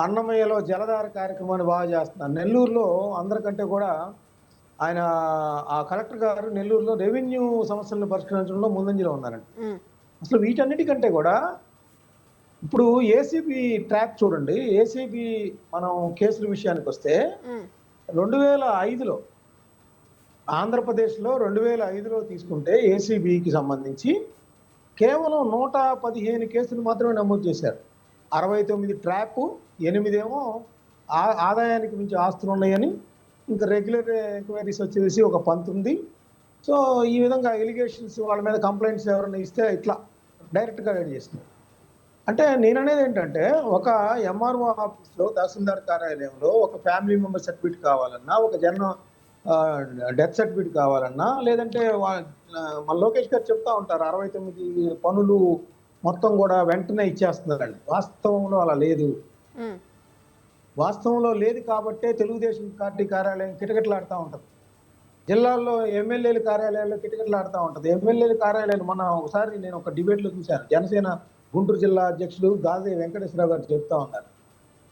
Speaker 5: అన్నమయ్యలో జలధార కార్యక్రమాన్ని బాగా చేస్తున్నారు. నెల్లూరులో అందరికంటే కూడా ఆయన ఆ కలెక్టర్ గారు నెల్లూరులో రెవెన్యూ సమస్యలను పరిష్కరించడంలో ముందంజలో ఉన్నారండి. అసలు వీటన్నిటికంటే కూడా ఇప్పుడు ఏసీబీ ట్రాక్ చూడండి. ఏసీబీ మనం కేసుల విషయానికి వస్తే 2005లో ఆంధ్రప్రదేశ్లో 2005లో తీసుకుంటే ఏసీబీకి సంబంధించి కేవలం 115 కేసులు మాత్రమే నమోదు చేశారు. 69 ట్రాప్, 8 ఏమో ఆదాయానికి మించి ఆస్తులు ఉన్నాయని, ఇంకా రెగ్యులర్ ఎంక్వైరీస్ వచ్చేసి ఒక 19. సో ఈ విధంగా ఎలిగేషన్స్ వాళ్ళ మీద కంప్లైంట్స్ ఎవరైనా ఇస్తే ఇట్లా డైరెక్ట్గా రైడ్ చేస్తున్నారు. అంటే నేను అనేది ఏంటంటే ఒక ఎంఆర్ఓ ఆఫీస్లో తహసీల్దార్ కార్యాలయంలో ఒక ఫ్యామిలీ మెంబర్ సర్టిఫికేట్ కావాలన్నా, ఒక డెత్ సర్టిఫికేట్ కావాలన్నా, లేదంటే మన లోకేష్ గారు చెప్తా ఉంటారు 69 పనులు మొత్తం కూడా వెంటనే ఇచ్చేస్తున్నారండి. వాస్తవంలో అలా లేదు. వాస్తవంలో లేదు కాబట్టే తెలుగుదేశం పార్టీ కార్యాలయం కిటకిటలాడుతూ ఉంటుంది. జిల్లాల్లో ఎమ్మెల్యేల కార్యాలయాల్లో కిటకిటలాడుతూ ఉంటుంది. ఎమ్మెల్యేల కార్యాలయాలు ఒకసారి నేను ఒక డిబేట్లో చూశాను. జనసేన గుంటూరు జిల్లా అధ్యక్షుడు గాదే వెంకటేశ్వరరావు గారు చెప్తా ఉన్నారు,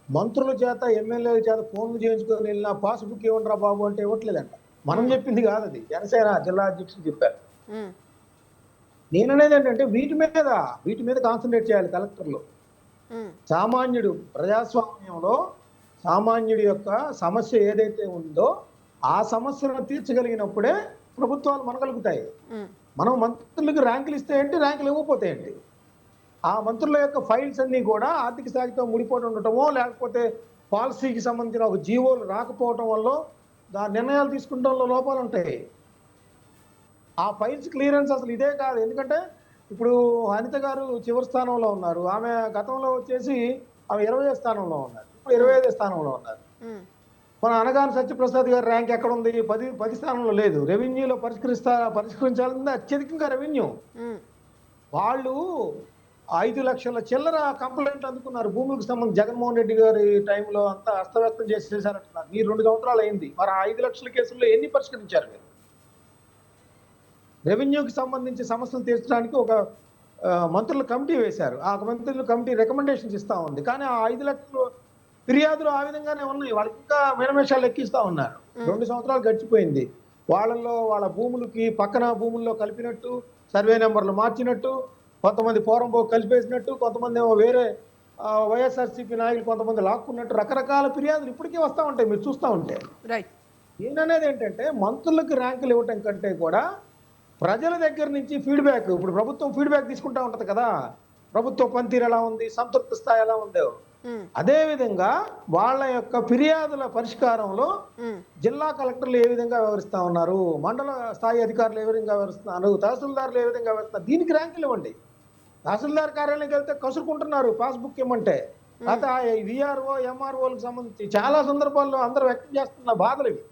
Speaker 5: మంత్రుల చేత ఎమ్మెల్యేల చేత ఫోన్లు చేయించుకొని వెళ్ళినా పాస్బుక్ ఇవ్వండిరా బాబు అంటే ఇవ్వట్లేదంట. మనం చెప్పింది కాదు, అది జనసేన జిల్లా అధ్యక్షుడు చెప్పారు. నేననేది ఏంటంటే వీటి మీద కాన్సన్ట్రేట్ చేయాలి కలెక్టర్లు. సామాన్యుడు ప్రజాస్వామ్యంలో సామాన్యుడి యొక్క సమస్య ఏదైతే ఉందో ఆ సమస్యను తీర్చగలిగినప్పుడే ప్రభుత్వాలు మనగలుగుతాయి. మనం మంత్రులకు ర్యాంకులు ఇస్తే ఏంటి, ర్యాంకులు ఇవ్వకపోతే ఏంటి? ఆ మంత్రుల యొక్క ఫైల్స్ అన్ని కూడా ఆర్థిక శాఖతో ముడిపోయి ఉండటమో, లేకపోతే పాలసీకి సంబంధించిన ఒక జీవోలు రాకపోవటం వల్ల దాని నిర్ణయాలు తీసుకుంటంలో లోపాలు ఉంటాయి. ఆ ఫైల్స్ క్లియరెన్స్ అసలు ఇదే కాదు. ఎందుకంటే ఇప్పుడు అనిత గారు చివరి స్థానంలో ఉన్నారు. ఆమె గతంలో వచ్చేసి ఆమె 20వ స్థానంలో ఉన్నారు, ఇప్పుడు 25వ స్థానంలో ఉన్నారు. మన అనగాని సత్యప్రసాద్ గారి ర్యాంక్ ఎక్కడ ఉంది? 10 స్థానంలో లేదు. రెవెన్యూలో పరిష్కరించాల్సింది అత్యధికంగా రెవెన్యూ. వాళ్ళు 5 లక్షల చిల్లర కంప్లైంట్లు అందుకున్నారు భూములకు సంబంధించి. జగన్మోహన్ రెడ్డి గారి టైంలో అంతా అస్తవ్యస్తం చేసేసారంటున్నారు. ఈ 2 సంవత్సరాలు అయింది. మరి 5 లక్షల కేసుల్లో ఎన్ని పరిష్కరించారు మీరు? రెవెన్యూకి సంబంధించి సమస్యలు తీర్చడానికి ఒక మంత్రుల కమిటీ వేశారు. ఆ మంత్రుల కమిటీ రికమెండేషన్స్ ఇస్తా ఉంది. కానీ ఆ 5 లక్షల ఫిర్యాదులు ఆ విధంగానే ఉన్నాయి. వాళ్ళకి ఇంకా మేనమేషాలు ఎక్కిస్తా ఉన్నారు. 2 సంవత్సరాలు గడిచిపోయింది. వాళ్ళ భూములకి పక్కన భూముల్లో కలిపినట్టు, సర్వే నెంబర్లు మార్చినట్టు, కొంతమంది ఫోరం బోక్ కలిపేసినట్టు, కొంతమంది ఏమో వేరే వైఎస్ఆర్సీపీ నాయకులు కొంతమంది లాక్కున్నట్టు రకరకాల ఫిర్యాదులు ఇప్పటికీ వస్తూ ఉంటాయి, మీరు చూస్తూ ఉంటే. నేననేది ఏంటంటే మంత్రులకు ర్యాంకులు ఇవ్వటం కంటే కూడా ప్రజల దగ్గర నుంచి ఫీడ్బ్యాక్, ఇప్పుడు ప్రభుత్వం ఫీడ్బ్యాక్ తీసుకుంటా ఉంటది కదా, ప్రభుత్వ పనితీరు ఎలా ఉంది, సంతృప్తి స్థాయి ఎలా ఉందో, అదే విధంగా వాళ్ళ యొక్క ఫిర్యాదుల పరిష్కారంలో జిల్లా కలెక్టర్లు ఏ విధంగా వ్యవహరిస్తా ఉన్నారు, మండల స్థాయి అధికారులు ఏ విధంగా వ్యవహరిస్తున్నారు, తహసీల్దార్లు ఏ విధంగా వ్యవహరిస్తున్నారు, దీనికి ర్యాంకులు ఇవ్వండి. తహసీల్దార్ కార్యాలయంకి వెళ్తే కసురుకుంటున్నారు పాస్బుక్ ఇవ్వమంటే. అయితే విఆర్ఓ ఎంఆర్ఓలకు సంబంధించి చాలా సందర్భాల్లో అందరూ వ్యక్తం చేస్తున్న బాధలు ఇవి.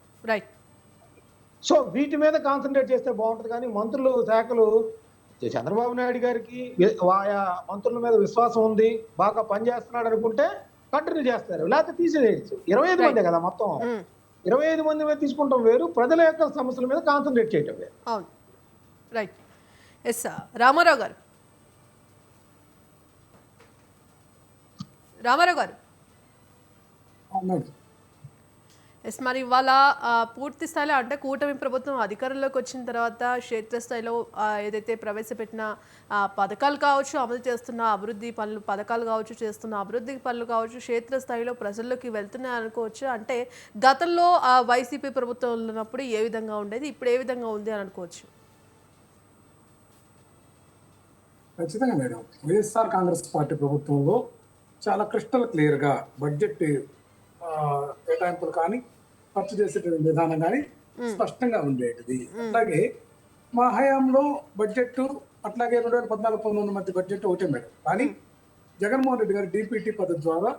Speaker 5: సో వీటి మీద కాన్సన్ట్రేట్ చేస్తే బాగుంటుంది. కానీ మంత్రులు శాఖలు, చంద్రబాబు నాయుడు గారికి ఆయా మంత్రుల మీద విశ్వాసం ఉంది, బాగా పనిచేస్తున్నాడు అనుకుంటే కంటిన్యూ చేస్తారు, లేకపోతే తీసేయచ్చు. 25 మందే కదా మొత్తం. 25 మంది మీద తీసుకుంటాం వేరు, ప్రజల యొక్క సమస్యల మీద కాన్సన్ట్రేట్ చేయటం వేరు.
Speaker 1: అవును, రైట్. ఎస్ రామారావు గారు. ఎస్, మరి ఇవాళ పూర్తి స్థాయిలో అంటే కూటమి ప్రభుత్వం అధికారంలోకి వచ్చిన తర్వాత క్షేత్రస్థాయిలో ఏదైతే ప్రవేశపెట్టిన పథకాలు కావచ్చు, అమలు చేస్తున్న అభివృద్ధి పథకాలు కావచ్చు, చేస్తున్న అభివృద్ధి పనులు కావచ్చు, క్షేత్రస్థాయిలో ప్రజల్లోకి వెళ్తున్నాయి అనుకోవచ్చు. అంటే గతంలో వైసీపీ ప్రభుత్వం ఉన్నప్పుడు ఏ విధంగా ఉండేది, ఇప్పుడు ఏ విధంగా ఉంది అని అనుకోవచ్చు?
Speaker 2: ఖచ్చితంగా మేడం, వైఎస్ఆర్ కాంగ్రెస్ పార్టీ ప్రభుత్వంలో చాలా క్రిస్టల్ క్లియర్గా బడ్జెట్ కేటాయింపులు కానీ, ఖర్చు చేసే విధానం కానీ స్పష్టంగా ఉండేది. అట్లాగే మా హయాంలో బడ్జెట్, అట్లాగే 2014-19 మధ్య బడ్జెట్ ఒకటే మేడం. కానీ జగన్మోహన్ రెడ్డి గారు డిపిటి పద్ధతి ద్వారా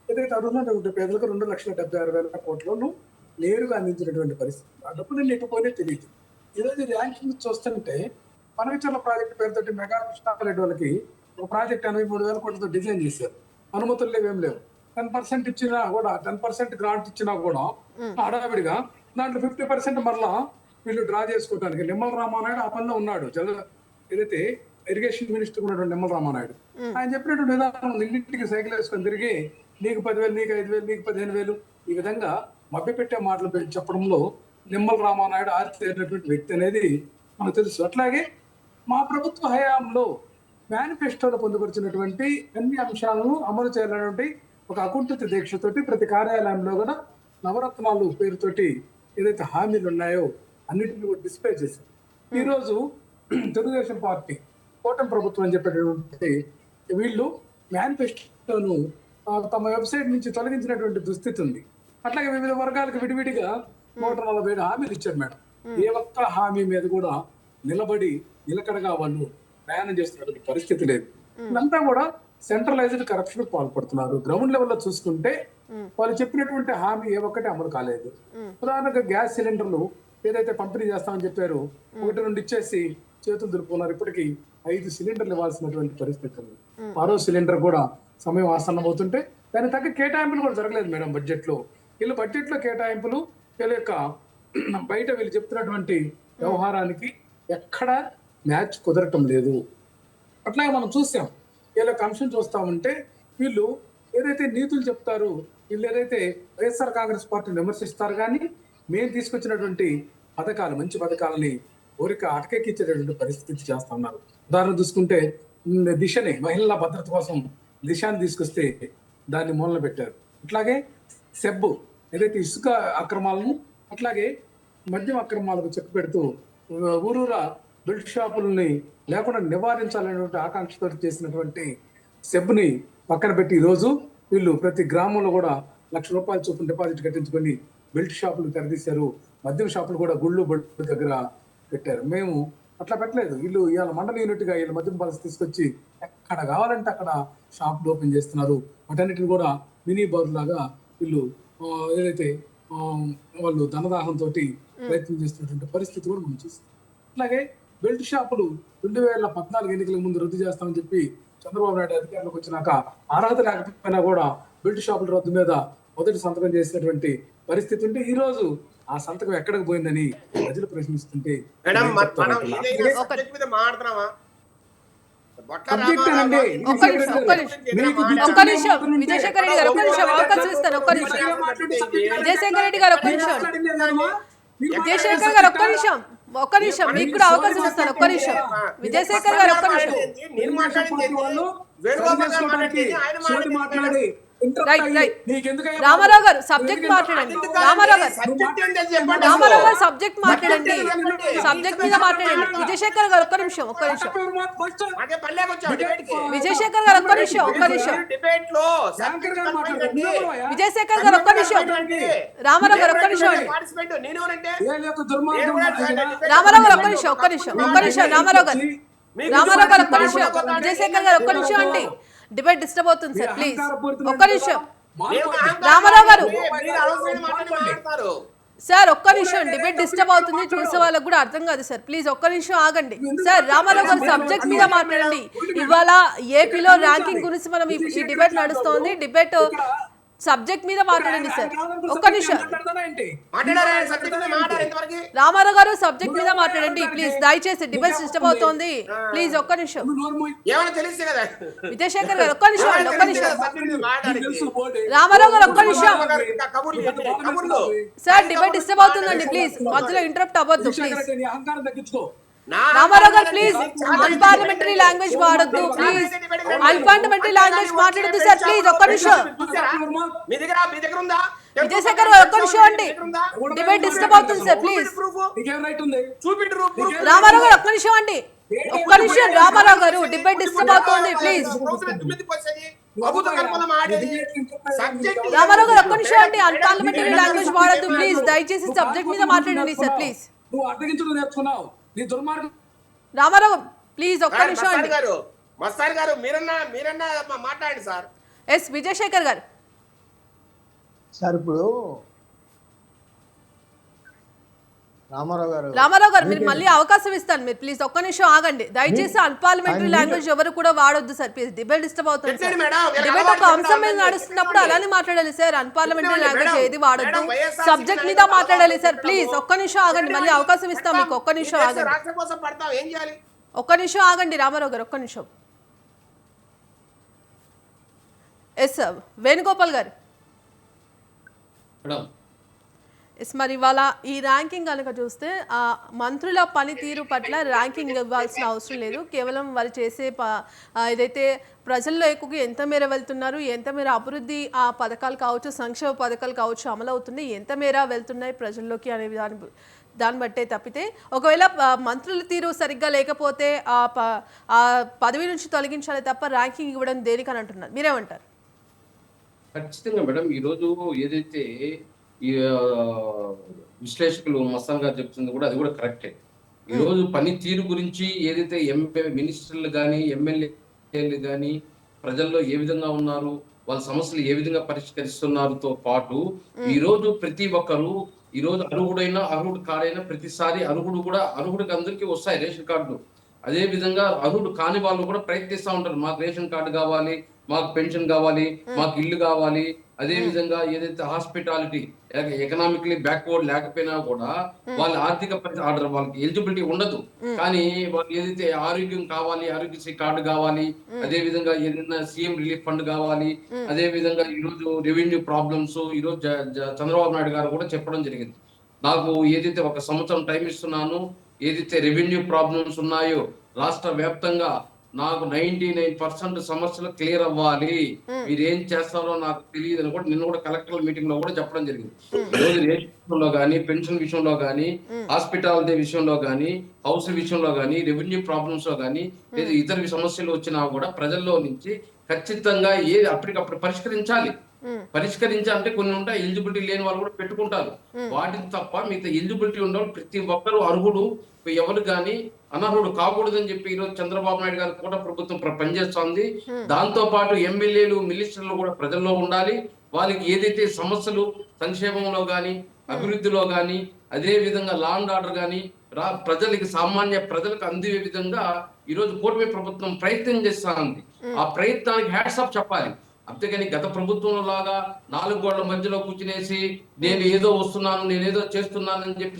Speaker 2: ఏదైతే అడుగుతున్న పేదలకు 2,76,000 కోట్లను నేరుగా అందించినటువంటి పరిస్థితి. ఆ డబ్బులు ఎటుపోయినా తెలియదు. ఈరోజు ర్యాంకింగ్ చూస్తుంటే పనవిచర్ల ప్రాజెక్టు పేరుతోటి మెగా కృష్ణారెడ్డి వాళ్ళకి ఒక ప్రాజెక్ట్ 83,000 కోట్లతో డిజైన్ చేశారు. అనుమతులు లేవు, ఏం లేవు. 10% ఇచ్చినా కూడా, 10% గ్రాంట్ ఇచ్చినా కూడా హడావిడిగా దాంట్లో 50% మరలా వీళ్ళు డ్రా చేసుకోవడానికి నిమ్మల రామానాయుడు ఆ పనిలో ఉన్నాడు. ఏదైతే ఇరిగేషన్ మినిస్టర్ ఉన్నటువంటి నిమ్మల రామానాయుడు ఆయన చెప్పినటువంటి విధానం, ఇంటింటికి సైకిల్ వేసుకొని తిరిగి నీకు 10,000, నీకు 5,000, నీకు 15,000 ఈ విధంగా మభ్యపెట్టే మాటలు చెప్పడంలో నిమ్మల రామానాయుడు ఆరితేరినటువంటి వ్యక్తి అనేది మనకు తెలుసు. అట్లాగే మా ప్రభుత్వ హయాంలో మేనిఫెస్టోలో పొందుపరిచినటువంటి అన్ని అంశాలను అమలు చేయాలనేటువంటి ఒక అకుంఠిత దీక్షతోటి ప్రతి కార్యాలయంలో కూడా నవరత్నాలు పేరుతోటి ఏదైతే హామీలు ఉన్నాయో అన్నింటినీ కూడా డిస్ప్లే చేశారు. ఈరోజు తెలుగుదేశం పార్టీ కూటమి ప్రభుత్వం అని చెప్పేటటువంటి వీళ్ళు మేనిఫెస్టోను తమ వెబ్సైట్ నుంచి తొలగించినటువంటి దుస్థితి ఉంది. అట్లాగే వివిధ వర్గాలకు విడివిడిగా 147 హామీలు ఇచ్చారు మేడం. ఏ ఒక్క హామీ మీద కూడా నిలబడి నిలకడగా వాళ్ళు ప్రయాణం చేస్తున్నటువంటి పరిస్థితి లేదు. ఇదంతా కూడా సెంట్రలైజ్డ్ కరప్షన్ పాల్పడుతున్నారు. గ్రౌండ్ లెవెల్లో చూసుకుంటే వాళ్ళు చెప్పినటువంటి హామీ ఏ ఒక్కటి అమలు కాలేదు. ఉదాహరణకు గ్యాస్ సిలిండర్లు ఏదైతే పంపిణీ చేస్తామని చెప్పారు, 1-2 ఇచ్చేసి చేతులు దులుపుకున్నారు. ఇప్పటికీ 5 సిలిండర్లు ఇవ్వాల్సినటువంటి పరిస్థితి ఉంది. మరో సిలిండర్ కూడా సమయం ఆసన్నమవుతుంటే దాని తగ్గ కేటాయింపులు కూడా జరగలేదు మేడం బడ్జెట్ లో. వీళ్ళు బడ్జెట్ లో కేటాయింపులు వీళ్ళ యొక్క బయట వీళ్ళు చెప్తున్నటువంటి వ్యవహారానికి ఎక్కడ మ్యాచ్ కుదరటం లేదు. అట్లాగే మనం చూసాం, వీళ్ళ అంశం చూస్తా ఉంటే వీళ్ళు ఏదైతే నీతులు చెప్తారు, వీళ్ళు ఏదైతే వైఎస్ఆర్ కాంగ్రెస్ పార్టీని విమర్శిస్తారు, కానీ మేము తీసుకొచ్చినటువంటి పథకాలు, మంచి పథకాలని ఊరిక అటకెక్కించేటటువంటి పరిస్థితి చేస్తా ఉన్నారు. ఉదాహరణ చూసుకుంటే దిశని, మహిళల భద్రత కోసం దిశాన్ని తీసుకొస్తే దాన్ని మూలన పెట్టారు. అట్లాగే సెబ్బు ఏదైతే ఇసుక అక్రమాలను, అట్లాగే మద్యం అక్రమాలకు చెక్ పెడుతూ ఊరూరా బెల్ట్ షాపులని లేకుండా నివారించాలనేటువంటి ఆకాంక్షతో చేసినటువంటి సెబ్ని పక్కన పెట్టి ఈరోజు వీళ్ళు ప్రతి గ్రామంలో కూడా ₹1,00,000 చొప్పున డిపాజిట్ కట్టించుకొని బెల్ట్ షాపులు తెరదీశారు. మద్యం షాపులు కూడా గుళ్ళు బళ్ళు దగ్గర పెట్టారు. మేము అట్లా పెట్టలేదు. వీళ్ళు ఇవాళ మండల యూనిట్గా వీళ్ళు మద్యం పాలసీ తీసుకొచ్చి ఎక్కడ కావాలంటే అక్కడ షాపులు ఓపెన్ చేస్తున్నారు. వాటన్నిటిని కూడా మినీ బార్ లాగా వీళ్ళు ఏదైతే వాళ్ళు ధనదాహంతో ప్రయత్నం చేస్తున్నటువంటి పరిస్థితి కూడా మనం చూస్తాం. అట్లాగే బెల్ట్ షాపులు 2014 ఎన్నికల ముందు రద్దు చేస్తామని చెప్పి చంద్రబాబు నాయుడు అధికారంలోకి వచ్చినాక అర్హత లేకపోయినా కూడా బెల్ట్ షాపుల రద్దు మీద మొదటి సంతకం చేసినటువంటి పరిస్థితి ఉంటే ఈ రోజు ఆ సంతకం ఎక్కడికి పోయిందని ప్రజలు ప్రశ్నిస్తుంటే
Speaker 1: విజయశేఖర్ రెడ్డి గారు అవకాశం ఇస్తాను. విజయశేఖర్ రెడ్డి గారు విజయశేఖర్ గారు ఒక్క నిమిషం మీకు కూడా అవకాశం ఇస్తాను. ఒక్క నిమిషం విజయశేఖర్ గారు, ఒక్క నిమిషం. రామారావు గారు సబ్జెక్ట్ మాట్లాడండి. రామారావు గారు సబ్జెక్ట్ మాట్లాడండి. సబ్జెక్ట్ మీద మాట్లాడండి. విజయశేఖర్ గారు ఒక్క నిమిషం. విజయశేఖర్ గారు ఒక్క నిమిషం. విజయశేఖర్ గారు ఒక్క నిమిషం. రామారావు గారు ఒక్క నిమిషం అండి. రామారావు గారు ఒక్క నిమిషం. రామారావు గారు ఒక్క నిమిషం. విజయశేఖర్ గారు ఒక్క నిమిషం అండి. డిబేట్ డిస్టర్బ్ అవుతుంది సార్, ప్లీజ్ ఒక్క నిమిషం. రామారావు గారు సార్ ఒక్క నిమిషం, డిబేట్ డిస్టర్బ్ అవుతుంది, చూసే వాళ్ళకి కూడా అర్థం కాదు సార్, ప్లీజ్ ఒక్క నిమిషం ఆగండి సార్. రామారావు గారు సబ్జెక్ట్ మీద మాట్లాడండి. ఇవాళ ఏపీలో ర్యాంకింగ్ గురించి మనం ఈ డిబేట్ నడుస్తోంది. డిబేట్ సబ్జెక్ట్ మీద మాట్లాడండి సార్. ఒక్క నిమిషం. రామారావు గారు సబ్జెక్ట్ మీద మాట్లాడండి ప్లీజ్. దయచేసి డిబేట్ డిస్టర్బ్ అవుతోంది, ప్లీజ్ ఒక్క నిమిషం. విజయశేఖర్ గారు ఒక్క నిమిషం. రామారావు గారు ఒక్క నిమిషం సార్. డిబేట్ డిస్టర్బ్ అవుతుందండి, ప్లీజ్ మధ్యలో ఇంటరప్ట్ అవ్వద్దు ప్లీజ్. రామారావు గారు ప్లీజ్ అన్పార్లమెంటరీ లాంగ్వేజ్ వాడొద్దు ప్లీజ్. అన్పార్లమెంటరీ లాంగ్వేజ్ మాట్లాడొద్దు సార్, ప్లీజ్ ఒక్క నిమిషం. విజయశేఖర్ గారు ఒక్క నిమిషం అండి, డిబేట్ డిస్టర్బ్ అవుతుంది సార్, ప్లీజ్. రామారావు గారు ఒక్క నిమిషం అండి, ఒక్క నిమిషం. రామారావు గారు డిబేట్ డిస్టర్బ్ అవుతుంది, ప్లీజ్. రామారావు గారు ఒక్క నిమిషం అండి, అన్పార్లమెంటరీ లాంగ్వేజ్ వాడొద్దు ప్లీజ్. దయచేసి సబ్జెక్ట్ మీద మాట్లాడండి సార్, ప్లీజ్. రామారావు ప్లీజ్ ఒక్క నిమిషం అండి.
Speaker 4: మాట్లాడండి సార్.
Speaker 1: ఎస్ విజయశేఖర్ గారు.
Speaker 5: సార్ ఇప్పుడు
Speaker 1: రామారావు గారు మీరు మళ్ళీ అవకాశం ఇస్తాను, మీరు ప్లీజ్ ఒక్క నిమిషం ఆగండి దయచేసి. అన్పార్లమెంటరీ లాంగ్వేజ్ ఎవరు కూడా వాడొద్దు సార్ ప్లీజ్, డిబేట్ డిస్టర్బ్ అవుతుంది సార్.
Speaker 4: చెప్పండి మేడం, వీళ్ళకి
Speaker 1: డిబేట్ ఒక
Speaker 4: అలవాటు
Speaker 1: అంశం మీద
Speaker 4: ఉండాలి.
Speaker 1: నడుస్తున్నప్పుడు అలానే మాట్లాడాలి సార్. అన్పార్లమెంటరీ
Speaker 4: చెప్పండి
Speaker 1: లాంగ్వేజ్
Speaker 4: మేడం,
Speaker 1: ఏది వాడొద్దు,
Speaker 4: మేడం, వైఎస్ఆర్
Speaker 1: సబ్జెక్ట్ మీద
Speaker 4: సిపిఐ
Speaker 1: మాట్లాడాలి సార్.
Speaker 4: మేడం,
Speaker 1: ప్లీజ్ ఒక్క నిమిషం ఆగండి, మళ్ళీ అవకాశం ఇస్తాం మీకు. ఒక్క నిమిషం ఆగండి,
Speaker 4: రాష్ట్రం కోసం పడతాం, ఏం చేయాలి?
Speaker 1: ఒక్క నిమిషం ఆగండి రామారావు గారు, ఒక్క నిమిషం. ఎస్ సార్ వేణుగోపాల్ గారు.
Speaker 3: మేడం
Speaker 1: ఎస్ మరి ఇవాళ ఈ ర్యాంకింగ్ కనుక చూస్తే మంత్రుల పనితీరు పట్ల ర్యాంకింగ్ ఇవ్వాల్సిన అవసరం లేదు. కేవలం వారు చేసే ఏదైతే ప్రజల్లో ఎక్కువగా ఎంత మేర వెళ్తున్నారు, ఎంత మేర అభివృద్ధి ఆ పథకాలు కావచ్చు, సంక్షేమ పథకాలు కావచ్చు అమలు అవుతున్నాయి, ఎంత మేర వెళ్తున్నాయి ప్రజల్లోకి అనే దాన్ని బట్టే తప్పితే ఒకవేళ మంత్రుల తీరు సరిగ్గా లేకపోతే ఆ పదవి నుంచి తొలగించాలి తప్ప ర్యాంకింగ్ ఇవ్వడం దేనికని అంటున్నారు, మీరేమంటారు?
Speaker 3: ఖచ్చితంగా మేడం, ఈరోజు ఏదైతే ఈ విశ్లేషకులు మస్తాన్ గారు చెప్తుంది కూడా అది కూడా కరెక్టే. ఈరోజు పనితీరు గురించి ఏదైతే మినిస్టర్లు కానీ ఎమ్మెల్యేలు కానీ ప్రజల్లో ఏ విధంగా ఉన్నారు, వాళ్ళ సమస్యలు ఏ విధంగా పరిష్కరిస్తున్నారుతో పాటు ఈరోజు ప్రతి ఒక్కరు ఈరోజు అర్హుడైనా అర్హుడు కాడైనా ప్రతిసారి అర్హుడికి అందరికీ వస్తాయి రేషన్ కార్డులు. అదే విధంగా అర్హుడు కాని వాళ్ళు కూడా ప్రయత్నిస్తూ ఉంటారు, మాకు రేషన్ కార్డు కావాలి, మాకు పెన్షన్ కావాలి, మాకు ఇల్లు కావాలి. అదే విధంగా ఏదైతే హాస్పిటాలిటీ ఎకనామికలీ బ్యాక్వర్డ్ లేకపోయినా కూడా వాళ్ళ ఆర్థిక ఆర్డర్ వాళ్ళకి ఎలిజిబిలిటీ ఉండదు, కానీ వాళ్ళు ఏదైతే ఆరోగ్యం కావాలి, ఆరోగ్యశ్రీ కార్డు కావాలి, అదే విధంగా ఏదైనా సీఎం రిలీఫ్ ఫండ్ కావాలి, అదే విధంగా ఈరోజు రెవెన్యూ ప్రాబ్లమ్స్ ఈరోజు చంద్రబాబు నాయుడు గారు కూడా చెప్పడం జరిగింది. నాకు ఏదైతే 1 సంవత్సరం టైం ఇస్తున్నాను, ఏదైతే రెవెన్యూ ప్రాబ్లమ్స్ ఉన్నాయో రాష్ట్ర వ్యాప్తంగా నాకు 99% సమస్యలు క్లియర్ అవ్వాలి, మీరు ఏం చేస్తారో నాకు తెలియదు అని కూడా నిన్న కూడా కలెక్టర్ మీటింగ్ లో కూడా చెప్పడం జరిగింది. ఈరోజు రేషన్ విషయంలో కానీ, పెన్షన్ విషయంలో కానీ, హాస్పిటాలిటీ విషయంలో కానీ, హౌస్ విషయంలో కానీ, రెవెన్యూ ప్రాబ్లమ్స్ లో కానీ లేదా ఇతర సమస్యలు వచ్చినా కూడా ప్రజల్లో నుంచి ఖచ్చితంగా అప్పటికప్పుడు పరిష్కరించాలంటే కొన్ని ఉంటాయి, ఎలిజిబిలిటీ లేని వాళ్ళు కూడా పెట్టుకుంటారు. వాటిని తప్ప మిగతా ఎలిజిబిలిటీ ఉన్న ప్రతి ఒక్కరు అర్హుడు, ఎవరు కానీ అనర్హుడు కాకూడదని చెప్పి ఈరోజు చంద్రబాబు నాయుడు గారు కూడా ప్రభుత్వం పనిచేస్తోంది. దాంతో పాటు ఎమ్మెల్యేలు మినిస్టర్లు కూడా ప్రజల్లో ఉండాలి. వాళ్ళకి ఏదైతే సమస్యలు సంక్షేమంలో కానీ, అభివృద్ధిలో కానీ, అదే విధంగా లా అండ్ ఆర్డర్ కానీ సామాన్య ప్రజలకు అందే విధంగా ఈరోజు కూటమి ప్రభుత్వం ప్రయత్నం చేస్తా ఉంది. ఆ ప్రయత్నానికి హ్యాట్స్ ఆఫ్ చెప్పాలి. అంతేగాని గత ప్రభుత్వంలో లాగా 4 గోళ్ల మధ్యలో కూర్చునేసి నేను ఏదో వస్తున్నాను, నేనేదో చేస్తున్నానని చెప్పి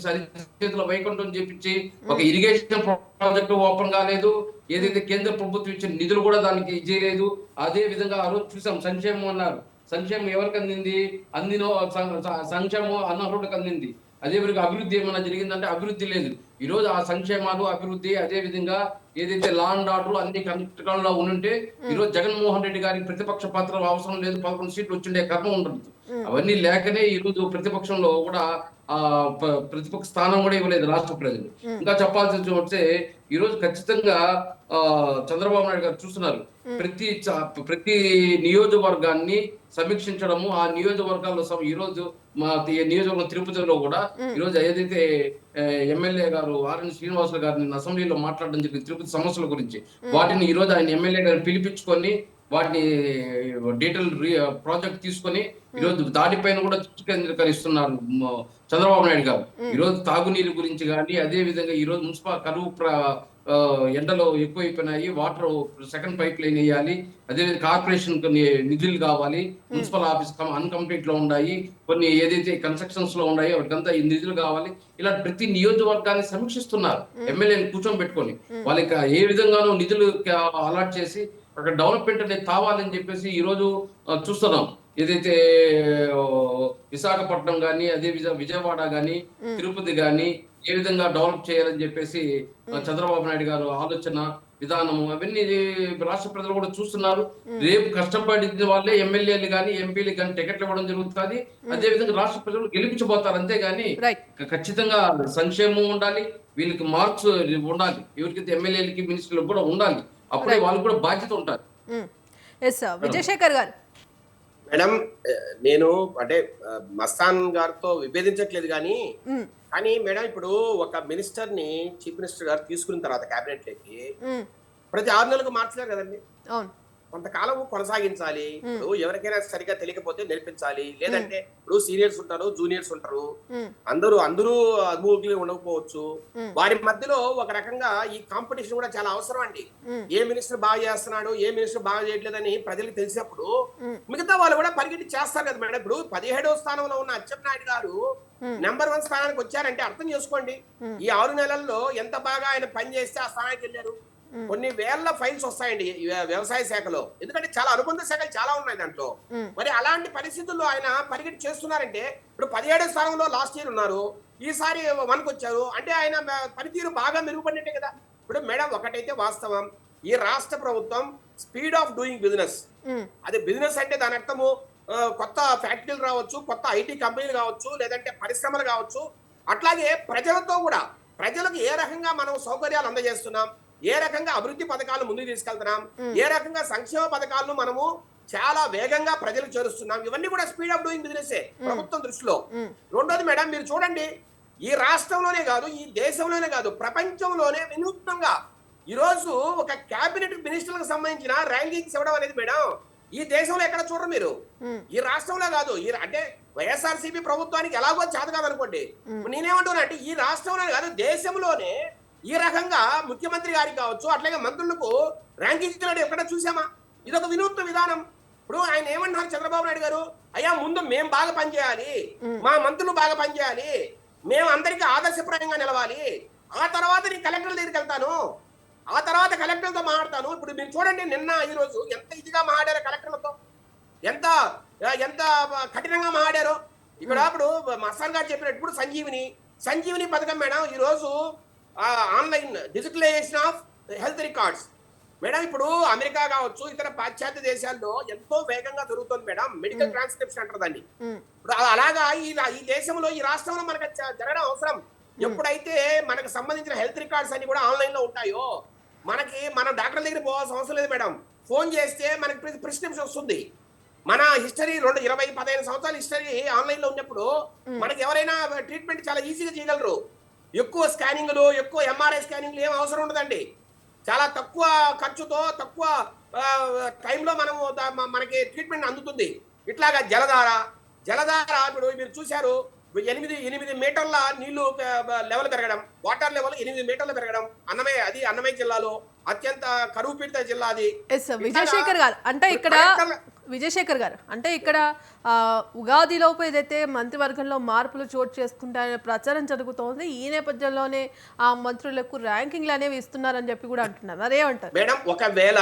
Speaker 3: చేతిలో వైకుంఠం చేపించి ఒక ఇరిగేషన్ ప్రాజెక్టు ఓపెన్ కాలేదు, ఏదైతే కేంద్ర ప్రభుత్వం ఇచ్చిన నిధులు కూడా దానికి ఇచ్చేయలేదు. అదే విధంగా ఆ రోజు చూసాం సంక్షేమం అన్నారు, సంక్షేమం ఎవరికి అందింది? సంక్షేమం అనర్హుడికి అందింది. అదే విధంగా అభివృద్ధి ఏమైనా జరిగిందంటే అభివృద్ధి లేదు. ఈ రోజు ఆ సంక్షేమాలు, అభివృద్ధి, అదే విధంగా ఏదైతే లా అండ్ ఆర్డర్ అన్ని కంట్రోల్లో ఉంటే ఈరోజు జగన్మోహన్ రెడ్డి గారికి ప్రతిపక్ష పాత్ర అవసరం లేదు, 11 సీట్లు వచ్చిండే కర్మ ఉండదు. అవన్నీ లేకనే ఈరోజు ప్రతిపక్షంలో కూడా ప్రతిపక్ష స్థానం కూడా ఇవ్వలేదు రాష్ట్ర ప్రజలు. ఇంకా చెప్పాల్సి వస్తే ఈరోజు ఖచ్చితంగా చంద్రబాబు నాయుడు గారు చూస్తున్నారు, ప్రతి నియోజకవర్గాన్ని సమీక్షించడము, ఆ నియోజకవర్గాల్లో ఈరోజు మా నియోజకవర్గం తిరుపతిలో కూడా ఈరోజు ఏదైతే ఎమ్మెల్యే గారు ఆర్ఎన్ శ్రీనివాసులు గారిని అసెంబ్లీలో మాట్లాడడం జరిగింది తిరుపతి సమస్యల గురించి, వాటిని ఈరోజు ఆయన ఎమ్మెల్యే గారిని పిలిపించుకొని వాటిని డీటెయిల్ ప్రాజెక్ట్ తీసుకొని ఈరోజు దాటిపైన కూడా దృష్టి కేంద్రీకరిస్తున్నారు చంద్రబాబు నాయుడు గారు. ఈరోజు తాగునీరు గురించి కానీ, అదే విధంగా ఈరోజు మున్సిపల్ కరువు ఎండలో ఎక్కువైపోయినాయి, వాటర్ సెకండ్ పైప్ లైన్ వేయాలి, అదేవిధంగా కార్పొరేషన్ కొన్ని నిధులు కావాలి, మున్సిపల్ ఆఫీస్ అన్కంప్లీట్ లో ఉన్నాయి, కొన్ని ఏదైతే కన్స్ట్రక్షన్స్ లో ఉన్నాయో వాటికంతా ఈ నిధులు కావాలి. ఇలా ప్రతి నియోజకవర్గాన్ని సమీక్షిస్తున్నారు ఎమ్మెల్యేని కూర్చోబెట్టుకొని, వాళ్ళకి ఏ విధంగానూ నిధులు అలాట్ చేసి అక్కడ డెవలప్మెంట్ అనేది కావాలని చెప్పేసి ఈ రోజు చూస్తున్నాం. ఏదైతే విశాఖపట్నం కానీ, అదే విజయవాడ కానీ, తిరుపతి కానీ ఏ విధంగా డెవలప్ చేయాలని చెప్పేసి చంద్రబాబు నాయుడు గారు ఆలోచన విధానము అవన్నీ రాష్ట్ర ప్రజలు కూడా చూస్తున్నారు. రేపు కష్టపడిన వాళ్ళే ఎమ్మెల్యేలు కానీ, ఎంపీలు కానీ టికెట్లు ఇవ్వడం జరుగుతుంది. అదే విధంగా రాష్ట్ర ప్రజలు గెలిపించబోతారు. అంతేగాని ఖచ్చితంగా సంక్షేమం ఉండాలి, వీళ్ళకి మార్క్స్ ఉండాలి, ఎవరికైతే ఎమ్మెల్యేలకి మినిస్టర్లకు కూడా ఉండాలి, అప్పుడే వాళ్ళు కూడా బాధ్యత ఉంటారు.
Speaker 1: విజయశేఖర్ గారు.
Speaker 4: మేడం, నేను అంటే మస్తాన్ గారితో విభేదించట్లేదు కానీ మేడం ఇప్పుడు ఒక మినిస్టర్ ని చీఫ్ మినిస్టర్ గారు తీసుకున్న తర్వాత కేబినెట్ లోకి ప్రతి 6 నెలలకు మార్చలేరు కదండి. కొంతకాలం కొనసాగించాలి. ఇప్పుడు ఎవరికైనా సరిగా తెలియకపోతే నేర్పించాలి. లేదంటే ఇప్పుడు సీనియర్స్ ఉంటారు, జూనియర్స్ ఉంటారు. అందరూ అనుభవజ్ఞులు ఉండకపోవచ్చు. వారి మధ్యలో ఒక రకంగా ఈ కాంపిటీషన్ కూడా చాలా అవసరం అండి. ఏ మినిస్టర్ బాగా చేస్తున్నాడు, ఏ మినిస్టర్ బాగా చేయట్లేదని ప్రజలకు తెలిసినప్పుడు మిగతా వాళ్ళు కూడా పరిగెట్టి చేస్తారు కదా మేడం. ఇప్పుడు 17వ స్థానంలో ఉన్న అచ్చెన్నాయుడు గారు నెంబర్ 1 స్థానానికి వచ్చారంటే అర్థం చేసుకోండి. ఈ 6 నెలల్లో ఎంత బాగా ఆయన పని చేస్తే ఆ స్థానానికి వెళ్ళారు. కొన్ని వేల ఫైల్స్ వస్తాయండి వ్యవసాయ శాఖలో, ఎందుకంటే చాలా అనుబంధ శాఖలు చాలా ఉన్నాయి దాంట్లో. మరి అలాంటి పరిస్థితుల్లో ఆయన పరిగెట్టి చేస్తున్నారంటే ఇప్పుడు 17వ స్థానంలో లాస్ట్ ఇయర్ ఉన్నారు, ఈసారి 1కి వచ్చారు అంటే ఆయన పనితీరు బాగా మెరుగుపడినట్టే కదా. ఇప్పుడు మేడం ఒకటైతే వాస్తవం, ఈ రాష్ట్ర ప్రభుత్వం స్పీడ్ ఆఫ్ డూయింగ్ బిజినెస్, అది బిజినెస్ అంటే దాని అర్థము కొత్త ఫ్యాక్టరీలు రావచ్చు, కొత్త ఐటీ కంపెనీలు కావచ్చు, లేదంటే పరిశ్రమలు కావచ్చు. అట్లాగే ప్రజలతో కూడా, ప్రజలకు ఏ రకంగా మనం సౌకర్యాలు అందజేస్తున్నాం, ఏ రకంగా అభివృద్ధి పథకాలను ముందుకు తీసుకెళ్తున్నాం, ఏ రకంగా సంక్షేమ పథకాలను మనము చాలా వేగంగా ప్రజలకు చేరుస్తున్నాం, ఇవన్నీ కూడా స్పీడ్ ఆఫ్ డూయింగ్ బిజినెస్ ప్రభుత్వం దృష్టిలో. రెండోది మేడం, మీరు చూడండి, ఈ రాష్ట్రంలోనే కాదు, ఈ దేశంలోనే కాదు, ప్రపంచంలోనే వినూత్నంగా ఈరోజు ఒక క్యాబినెట్ మినిస్టర్లకు సంబంధించిన ర్యాంకింగ్స్ ఇవ్వడం అనేది మేడం ఈ దేశంలో ఎక్కడ చూడరు మీరు. ఈ రాష్ట్రంలో కాదు, అంటే వైఎస్ఆర్సీపీ ప్రభుత్వానికి ఎలాగో చేత కాదనుకోండి, నేనేమంటున్నా అంటే ఈ రాష్ట్రంలోనే కాదు దేశంలోనే ఈ రకంగా ముఖ్యమంత్రి గారికి కావచ్చు, అట్లాగే మంత్రులకు ర్యాంకింగ్ ఇచ్చినట్టు ఎక్కడ చూసామా? ఇదొక వినూత్న విధానం. ఇప్పుడు ఆయన ఏమంటున్నారు చంద్రబాబు నాయుడు గారు, అయ్యా ముందు మేము బాగా పనిచేయాలి, మా మంత్రులు బాగా పనిచేయాలి, మేము అందరికీ ఆదర్శప్రాయంగా నిలవాలి, ఆ తర్వాత నేను కలెక్టర్ల దగ్గరికి వెళ్తాను, ఆ తర్వాత కలెక్టర్లతో మాట్లాడతాను. ఇప్పుడు మీరు చూడండి, నిన్న ఈ రోజు ఎంత ఇదిగా మాట్లాడారో కలెక్టర్లతో, ఎంత ఎంత కఠినంగా మాట్లాడారో. ఇక్కడ ఇప్పుడు మస్తాన్ గారు చెప్పినట్టు ఇప్పుడు సంజీవిని పథకం మేడం, ఈ రోజు online digitalization of health records madam. ఇప్పుడు అమెరికా కావచ్చు, ఇతర పాశ్చాత్య దేశాల్లో ఎంతో వేగంగా జరుగుతుంది మేడం మెడికల్ ట్రాన్స్క్రిప్షన్ అంటారు దాన్ని. ఇప్పుడు అలాగా ఈ దేశంలో, ఈ రాష్ట్రంలో మనకు జరగడం అవసరం. ఎప్పుడైతే మనకు సంబంధించిన హెల్త్ రికార్డ్స్ అన్ని కూడా ఆన్లైన్ లో ఉంటాయో, మనం డాక్టర్ దగ్గర పోవాల్సిన అవసరం లేదు మేడం. ఫోన్ చేస్తే మనకి ప్రిస్క్రిప్షన్ వస్తుంది. మన హిస్టరీ 15 సంవత్సరాల హిస్టరీ ఆన్లైన్ లో ఉన్నప్పుడు మనకి ఎవరైనా ట్రీట్మెంట్ చాలా ఈజీగా చేయగలరు. ఎక్కువ స్కానింగ్లు, ఎక్కువ ఎంఆర్ఐ స్కానింగ్లు ఏం అవసరం ఉండదండి. చాలా తక్కువ ఖర్చుతో, తక్కువ టైంలో మనకి ట్రీట్మెంట్ అందుతుంది. ఇట్లాగా జలధార ఇప్పుడు మీరు చూశారు, 8 మీటర్ల నీళ్లు లెవెల్ పెరగడం, వాటర్ లెవెల్ 8 మీటర్లు పెరగడం. అన్నమయ్య జిల్లాలో అత్యంత కరువు పీడిత జిల్లా అది.
Speaker 1: విజయశేఖర్ గారు, అంటే ఇక్కడ ఉగాదిలోపు ఏదైతే మంత్రివర్గంలో మార్పులు చోటు చేసుకుంటారనే ప్రచారం జరుగుతోంది. ఈ నేపథ్యంలోనే ఆ మంత్రులకు ర్యాంకింగ్లు అనేవి ఇస్తున్నారని చెప్పి కూడా అంటున్నారు. అదేమంటారు
Speaker 4: మేడం? ఒకవేళ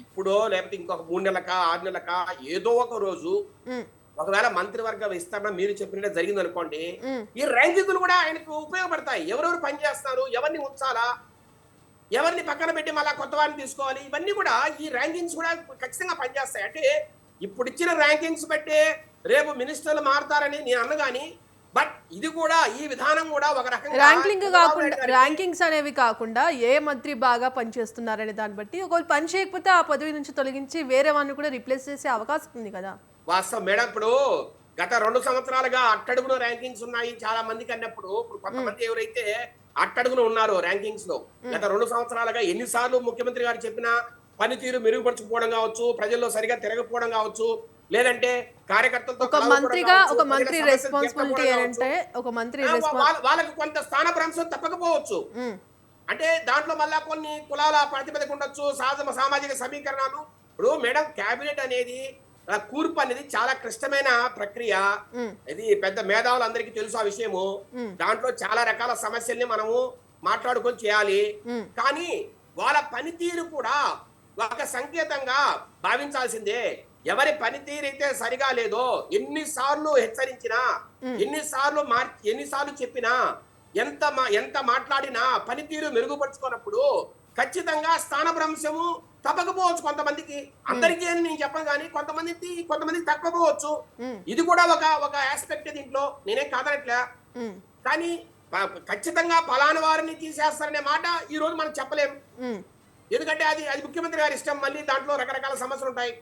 Speaker 4: ఇప్పుడు లేకపోతే ఇంకొక 3 నెలలకా 6 నెలలకా ఏదో ఒక రోజు ఒకవేళ మంత్రివర్గ విస్తరణ మీరు చెప్పినట్టు జరిగింది అనుకోండి, ఈ ర్యాంకింగ్లు కూడా ఆయనకు ఉపయోగపడతాయి. ఎవరెవరు పనిచేస్తారు, ఎవరిని ఉంచాలా, ఎవరిని పక్కన పెట్టి మళ్ళా కొత్త వారిని తీసుకోవాలి, ఇవన్నీ కూడా ఈ ర్యాంకింగ్స్ కూడా ఖచ్చితంగా పనిచేస్తాయి. అంటే ఇప్పుడు ఇచ్చిన ర్యాంకింగ్స్ బట్టే రేపు మినిస్టర్లు మారుతారని నేను అన్నగాని, బట్ ఇది కూడా, ఈ విధానం కూడా ఒక రకంగా
Speaker 1: ర్యాంకింగ్స్ అనేవి కాకుండా ఏ మంత్రి బాగా పనిచేస్తున్నారనే దాన్ని బట్టి ఒకవేళ పని చేయకపోతే ఆ పదవి నుంచి తొలగించి వేరే వాడిని కూడా రిప్లేస్ చేసే అవకాశం ఉంది కదా.
Speaker 4: వాస్తవం మేడం. ఇప్పుడు గత 2 సంవత్సరాలుగా అట్టడుగున ర్యాంకింగ్స్ ఉన్నాయి చాలా మందికి అన్నప్పుడు, ఇప్పుడు కొంతమంది ఎవరైతే అట్టడుగున ఉన్నారు ర్యాంకింగ్స్ లో, గత 2 సంవత్సరాలుగా ఎన్నిసార్లు ముఖ్యమంత్రి గారు చెప్పిన పనితీరు మెరుగుపరచుకోవడం కావచ్చు, ప్రజల్లో సరిగా తిరగకపోవడం కావచ్చు, లేదంటే కార్యకర్తలతో
Speaker 1: మంత్రి రెస్పాన్సిబిలిటీ అంటే
Speaker 4: వాళ్ళకి కొంత స్థానభ్రంశం తప్పకపోవచ్చు. అంటే దాంట్లో మళ్ళా కొన్ని కులాల ప్రాతిపదిక ఉండొచ్చు, సామాజిక సమీకరణాలు. ఇప్పుడు మేడం క్యాబినెట్ అనేది, కూర్పు అనేది చాలా క్లిష్టమైన ప్రక్రియ. ఇది పెద్ద మేధావులందరికీ తెలుసు ఆ విషయము. దాంట్లో చాలా రకాల సమస్యల్ని మనము మాట్లాడుకొని చేయాలి. కానీ వాళ్ళ పనితీరు కూడా ఒక సంకేతంగా భావించాల్సిందే. ఎవరి పనితీరు అయితే సరిగా లేదో, ఎన్నిసార్లు హెచ్చరించినా, ఎన్నిసార్లు చెప్పినా, ఎంత మాట్లాడినా పనితీరు మెరుగుపరుచుకున్నప్పుడు ఖచ్చితంగా స్థానభ్రంశము తప్పకపోవచ్చు. కొంతమందికి, అందరికీ అని నేను చెప్పను కానీ కొంతమందికి తప్పకపోవచ్చు. ఇది కూడా ఒక ఆస్పెక్ట్ దీంట్లో, నేనేం కాదనట్లే. కానీ ఖచ్చితంగా పలానా వారిని తీసేస్తారనే మాట ఈ రోజు మనం చెప్పలేము. ఎందుకంటే అది ముఖ్యమంత్రి గారి ఇష్టం. మళ్ళీ దాంట్లో రకరకాల సమస్యలు ఉంటాయి.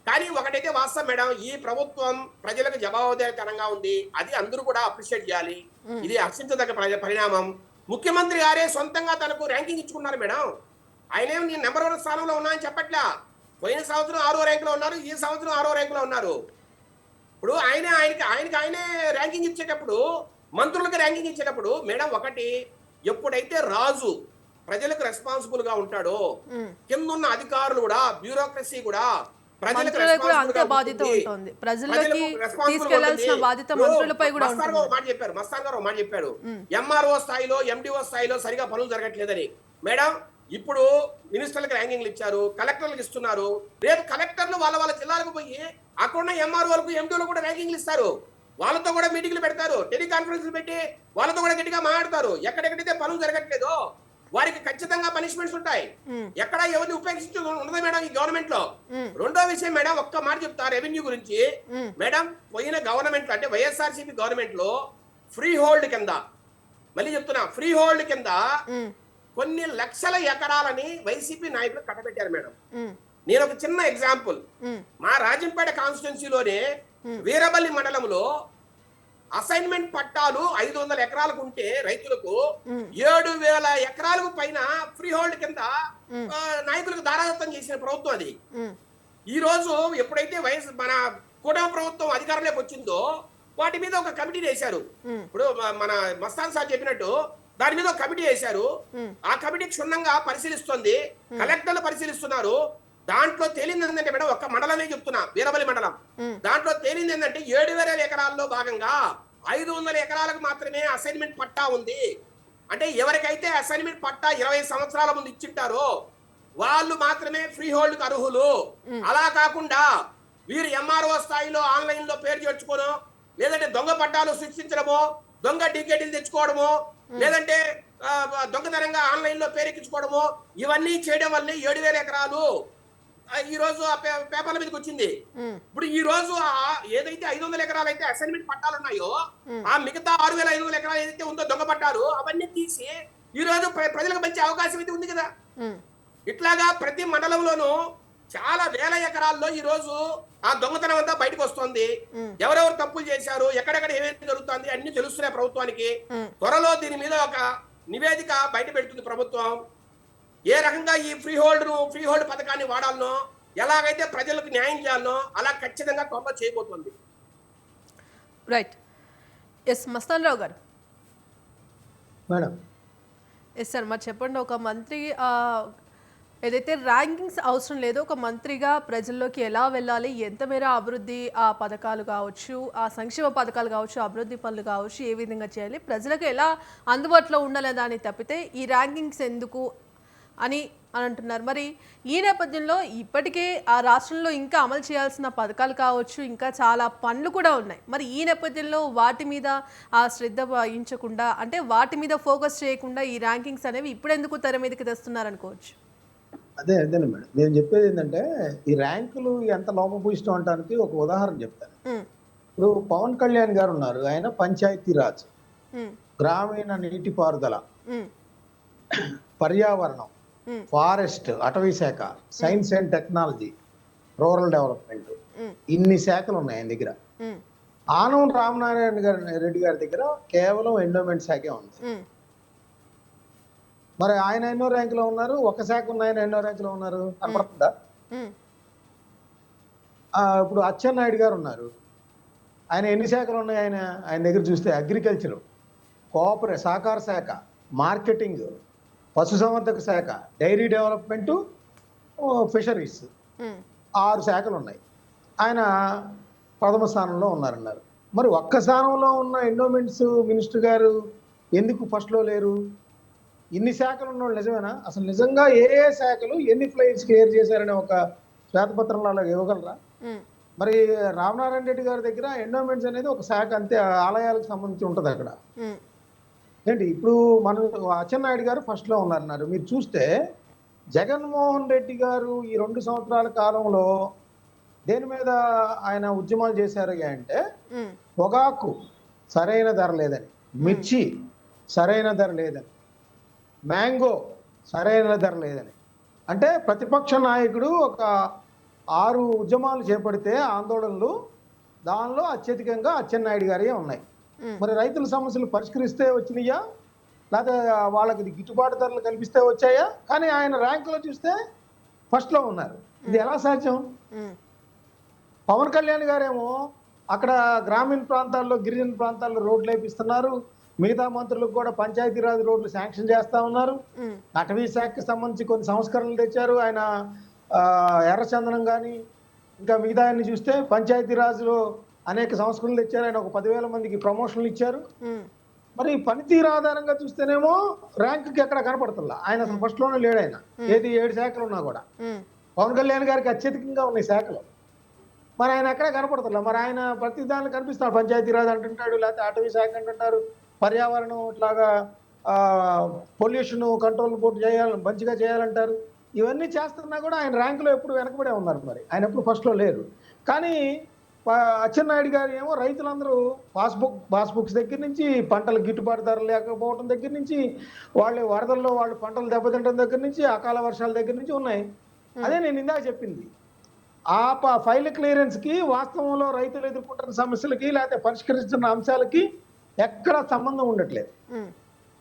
Speaker 4: కానీ ఒకటైతే వాస్తవం మేడం, ఈ ప్రభుత్వం ప్రజలకు జవాబుదారీతనంగా ఉంది. అది అందరూ కూడా అప్రిషియేట్ చేయాలి. ఇది హర్షించదగ్గ పరిణామం. ముఖ్యమంత్రి గారే సొంతంగా తనకు ర్యాంకింగ్ ఇచ్చుకున్నారు మేడం. ఆయనేం నేను నెంబర్ 1 స్థానంలో ఉన్నా అని చెప్పట్లా. పోయిన సంవత్సరం 6వ ర్యాంకులో ఉన్నారు, ఈ సంవత్సరం 6వ ర్యాంకులో ఉన్నారు. ఇప్పుడు ఆయనే ర్యాంకింగ్ ఇచ్చేటప్పుడు, మంత్రులకు ర్యాంకింగ్ ఇచ్చేటప్పుడు మేడం ఒకటి, ఎప్పుడైతే రాజు ప్రజలకు రెస్పాన్సిబుల్ గా ఉంటాడో కింద ఉన్న అధికారులు కూడా, బ్యూరోక్రసీ కూడా ప్రజలకు
Speaker 1: మంత్రులకు కూడా అంతే
Speaker 4: responsible గా
Speaker 1: బాధ్యత
Speaker 4: ఉంటుంది.
Speaker 1: ఉంటుంది. ప్రజలకి
Speaker 4: ప్రజలకు responsible
Speaker 1: తీసుకెళ్లాల్సిన
Speaker 4: ఉంటుంది.
Speaker 1: బాధ్యత
Speaker 4: ఇప్పుడు
Speaker 1: మంత్రులపై కూడా
Speaker 4: మస్తాన్
Speaker 1: ఉంటుంది.
Speaker 4: గారు ఒక మాట చెప్పారు, మస్తాన్ గారు ఒక మాట చెప్పాడు, ఎంఆర్ఓ స్థాయిలో, ఎండిఓ స్థాయిలో సరిగా పనులు జరగట్లేదని. మేడం ఇప్పుడు మినిస్టర్లకు ర్యాంకింగ్లు ఇచ్చారు, కలెక్టర్లకు ఇస్తున్నారు. రేపు కలెక్టర్లు వాళ్ళ జిల్లాలకు పోయి అక్కడ ఉన్న ఎంఆర్ఓలకు, ఎండిఓలకు కూడా ర్యాంకింగ్లు ఇస్తారు. వాళ్ళతో కూడా మీటింగ్లు పెడతారు, టెలికాన్ఫరెన్స్లు పెట్టి వాళ్ళతో కూడా గట్టిగా మాట్లాడతారు. ఎక్కడెక్కడైతే పనులు జరగట్లేదో వారికి ఖచ్చితంగా పనిష్మెంట్స్ ఉంటాయి. ఎక్కడ ఎవరిని ఉపేక్షించి ఉండదు మేడం ఈ గవర్నమెంట్ లో. రెండో విషయం మేడం, ఒక్క మాట చెప్తా రెవెన్యూ గురించి. మేడం పోయిన గవర్నమెంట్ లో, అంటే వైఎస్ఆర్సీపీ గవర్నమెంట్ లో ఫ్రీ హోల్డ్ కింద, మళ్ళీ చెప్తున్నా, ఫ్రీ హోల్డ్ కింద కొన్ని లక్షల ఎకరాలని వైసీపీ నాయకులు కట్టబెట్టారు మేడం. నేను ఒక చిన్న ఎగ్జాంపుల్, మా రాజంపేట కాన్స్టిట్యున్సీలోనే వీరబల్లి మండలంలో అసైన్మెంట్ పట్టాలు 500 ఎకరాలకు ఉంటే రైతులకు 7,000 ఎకరాలకు పైన ఫ్రీ హోల్డ్ కింద నాయకులకు దారాదత్తం చేసిన ప్రభుత్వం అది. ఈ రోజు ఎప్పుడైతే మన కూటమి ప్రభుత్వం అధికారంలోకి వచ్చిందో వాటి మీద ఒక కమిటీ వేశారు. ఇప్పుడు మన మస్తాన్ సార్ చెప్పినట్టు దాని మీద ఒక కమిటీ వేశారు. ఆ కమిటీ క్షుణ్ణంగా పరిశీలిస్తుంది, కలెక్టర్లు పరిశీలిస్తున్నారు. దాంట్లో తేలింది ఏంటంటే మేడం, ఒక్క మండలమే చెప్తున్నా, వీరబల్లి మండలం, దాంట్లో తేలింది ఏంటంటే 7,000 ఎకరాల్లో భాగంగా 500 ఎకరాలకు మాత్రమే అసైన్మెంట్ పట్టా ఉంది. అంటే ఎవరికైతే అసైన్మెంట్ పట్టా 20 సంవత్సరాల ముందు ఇచ్చింటారో వాళ్ళు మాత్రమే ఫ్రీ హోల్డ్ కు అర్హులు. అలా కాకుండా వీరు ఎంఆర్ఓ స్థాయిలో ఆన్లైన్ లో పేరు చేర్చుకోను, లేదంటే దొంగ పట్టాలు సృష్టించడమో, దొంగ టికెట్లు తెచ్చుకోవడమో, లేదంటే దొంగతనంగా ఆన్లైన్ లో పేరెక్కించుకోవడమో, ఇవన్నీ చేయడం వల్ల 7,000 ఎకరాలు ఈ రోజు ఆ పేపర్ల మీదకి వచ్చింది. ఇప్పుడు ఈ రోజు ఏదైతే 500 ఎకరాలు అయితే అసైన్మెంట్ పట్టాలు ఉన్నాయో, ఆ మిగతా 6,500 ఎకరాలు ఏదైతే ఉందో దొంగ పట్టాలు, అవన్నీ తీసి ఈ రోజు ప్రజలకు మంచి అవకాశం అయితే ఉంది కదా. ఇట్లాగా ప్రతి మండలంలోనూ చాలా వేల ఎకరాల్లో ఈ రోజు ఆ దొంగతనం అంతా బయటకు వస్తుంది. ఎవరెవరు తప్పులు చేశారు, ఎక్కడెక్కడ ఏమేమి జరుగుతుంది అన్ని తెలుస్తున్నాయి ప్రభుత్వానికి. త్వరలో దీని మీద ఒక నివేదిక బయట పెడుతుంది ప్రభుత్వం. ఏ రకంగా ఈ ఫ్రీ హోల్డ్ పథకాన్ని వాడాలనో, ఎలాగైతే ప్రజలకు న్యాయం చేయాలనో అలా ఖచ్చితంగా త్వరలో చేయబోతుంది.
Speaker 1: రైట్. ఎస్ మస్తాన్ రావు గారు.
Speaker 5: మేడం
Speaker 1: ఎస్ సార్, మరి చెప్పండి, ఒక మంత్రి ఏదైతే ర్యాంకింగ్స్ అవసరం లేదో ఒక మంత్రిగా ప్రజల్లోకి ఎలా వెళ్ళాలి, ఎంత మేర అభివృద్ధి పథకాలు కావచ్చు, ఆ సంక్షేమ పథకాలు కావచ్చు, అభివృద్ధి పనులు కావచ్చు, ఏ విధంగా చేయాలి, ప్రజలకు ఎలా అందుబాటులో ఉండాలి దాన్ని తప్పితే ఈ ర్యాంకింగ్స్ ఎందుకు అని అంటున్నారు. మరి ఈ నేపథ్యంలో ఇప్పటికే ఆ రాష్ట్రంలో ఇంకా అమలు చేయాల్సిన పథకాలు కావచ్చు, ఇంకా చాలా పనులు కూడా ఉన్నాయి. మరి ఈ నేపథ్యంలో వాటి మీద ఆ శ్రద్ధ వహించకుండా, అంటే వాటి మీద ఫోకస్ చేయకుండా ఈ ర్యాంకింగ్స్ అనేవి ఇప్పుడు ఎందుకు తెర మీదకి తెస్తున్నారు అనుకోవచ్చు?
Speaker 5: అదేనా మేడం, నేను చెప్పేది ఏంటంటే ఈ ర్యాంకులు ఎంత లోపభూయిష్టం అనడానికి ఒక ఉదాహరణ చెప్తాను. ఇప్పుడు పవన్ కళ్యాణ్ గారు ఉన్నారు, ఆయన పంచాయతీరాజ్, గ్రామీణ నీటిపారుదల, పర్యావరణం, ఫారెస్ట్, అటవీ శాఖ, science and technology, rural development, ఇన్ని శాఖలు ఉన్నాయి ఆయన దగ్గర. ఆనం రామనారాయణ రెడ్డి గారి దగ్గర కేవలం ఎండోమెంట్ శాఖే ఉంది. మరి ఆయన ఎన్నో ర్యాంకులో ఉన్నారు, ఒక శాఖ ఉన్న ఆయన ఎన్నో ర్యాంకులో ఉన్నారు కనపడుతుందా? ఇప్పుడు అచ్చెన్నాయుడు గారు ఉన్నారు, ఆయన ఎన్ని శాఖలు ఉన్నాయి ఆయన దగ్గర చూస్తే? అగ్రికల్చర్, సహకార శాఖ, మార్కెటింగ్, పశుసంవర్ధక శాఖ, డైరీ డెవలప్మెంట్, ఫిషరీస్, 6 శాఖలు ఉన్నాయి. ఆయన 10వ స్థానంలో ఉన్నారన్నారు. మరి ఒక్క స్థానంలో ఉన్న ఎండోమెంట్స్ మినిస్టర్ గారు ఎందుకు ఫస్ట్లో లేరు? ఇన్ని శాఖలు ఉన్నవాళ్ళు నిజమేనా? అసలు నిజంగా ఏ శాఖలు ఎన్ని ఫ్లైట్స్ క్లియర్ చేశారనే ఒక శ్వేతపత్రంలో అలా ఇవ్వగలరా? మరి రామనారాయణ రెడ్డి గారి దగ్గర ఎండోమెంట్స్ అనేది ఒక శాఖ అంతే, ఆలయాలకు సంబంధించి ఉంటుంది అక్కడ. ఏంటి ఇప్పుడు మన అచ్చెన్నాయుడు గారు ఫస్ట్లో ఉన్నారన్నారు. మీరు చూస్తే జగన్మోహన్ రెడ్డి గారు ఈ 2 సంవత్సరాల కాలంలో దేని మీద ఆయన ఉద్యమాలు చేశారు అంటే, పొగాకు సరైన ధర లేదని, మిర్చి సరైన ధర లేదని, మ్యాంగో సరైన ధర లేదని. అంటే ప్రతిపక్ష నాయకుడు ఒక 6 ఉద్యమాలు చేపడితే ఆందోళనలు, దానిలో అత్యధికంగా అచ్చెన్నాయుడు గారే ఉన్నాయి. మరి రైతుల సమస్యలు పరిష్కరిస్తే వచ్చినాయా, లేకపోతే వాళ్ళకి గిట్టుబాటు ధరలు కల్పిస్తే వచ్చాయా? కానీ ఆయన ర్యాంకులో చూస్తే ఫస్ట్ లో ఉన్నారు. ఇది ఎలా సాధ్యం?
Speaker 1: ఉమ్,
Speaker 5: పవన్ కళ్యాణ్ గారేమో అక్కడ గ్రామీణ ప్రాంతాల్లో, గిరిజన ప్రాంతాల్లో రోడ్లు వేపిస్తున్నారు. మిగతా మంత్రులకు కూడా పంచాయతీరాజ్ రోడ్లు శాంక్షన్ చేస్తా ఉన్నారు.
Speaker 1: ఉమ్,
Speaker 5: అటవీ శాఖకి సంబంధించి కొన్ని సంస్కరణలు తెచ్చారు. ఆయన ఎర్రచందనం కానీ ఇంకా మిగతా అన్ని చూస్తే పంచాయతీరాజ్లో అనేక సంస్కరణలు తెచ్చారు. ఆయన ఒక 10,000 మందికి ప్రమోషన్లు ఇచ్చారు.
Speaker 1: ఉమ్,
Speaker 5: మరి పనితీరు ఆధారంగా చూస్తేనేమో ర్యాంకుకి ఎక్కడ కనపడుతుందా? ఆయన అసలు ఫస్ట్ లోనే లేడు. ఆయన ఏది 7 శాఖలు ఉన్నా కూడా
Speaker 1: ఉమ్,
Speaker 5: పవన్ కళ్యాణ్ గారికి అత్యధికంగా ఉన్నాయి శాఖలు. మరి ఆయన ఎక్కడ కనపడుతుందా? మరి ఆయన ప్రతి దానిలో కనిపిస్తాడు. పంచాయతీరాజ్ అంటుంటాడు, లేకపోతే అటవీ శాఖ అంటుంటారు, పర్యావరణం ఇట్లాగా పొల్యూషన్ కంట్రోల్ బోర్డు మంచిగా చేయాలంటారు. ఇవన్నీ చేస్తున్నా కూడా ఆయన ర్యాంకులో ఎప్పుడు వెనకబడే ఉన్నారు. మరి ఆయన ఎప్పుడు ఫస్ట్ లో లేరు. కానీ అచ్చెన్నాయుడు గారు ఏమో రైతులందరూ పాస్బుక్స్ దగ్గర నుంచి, పంటల గిట్టుబాటు ధర లేకపోవడం దగ్గర నుంచి, వాళ్ళు వరదల్లో వాళ్ళు పంటలు దెబ్బతింటం దగ్గర నుంచి, అకాల వర్షాల దగ్గర నుంచి ఉన్నాయి. అదే నేను ఇందాక చెప్పింది. ఆ ఫైల్ క్లియరెన్స్ కి వాస్తవంలో రైతులు ఎదుర్కొంటున్న సమస్యలకి లేకపోతే పరిష్కరిస్తున్న అంశాలకి ఎక్కడ సంబంధం ఉండట్లేదు.
Speaker 1: ఉమ్,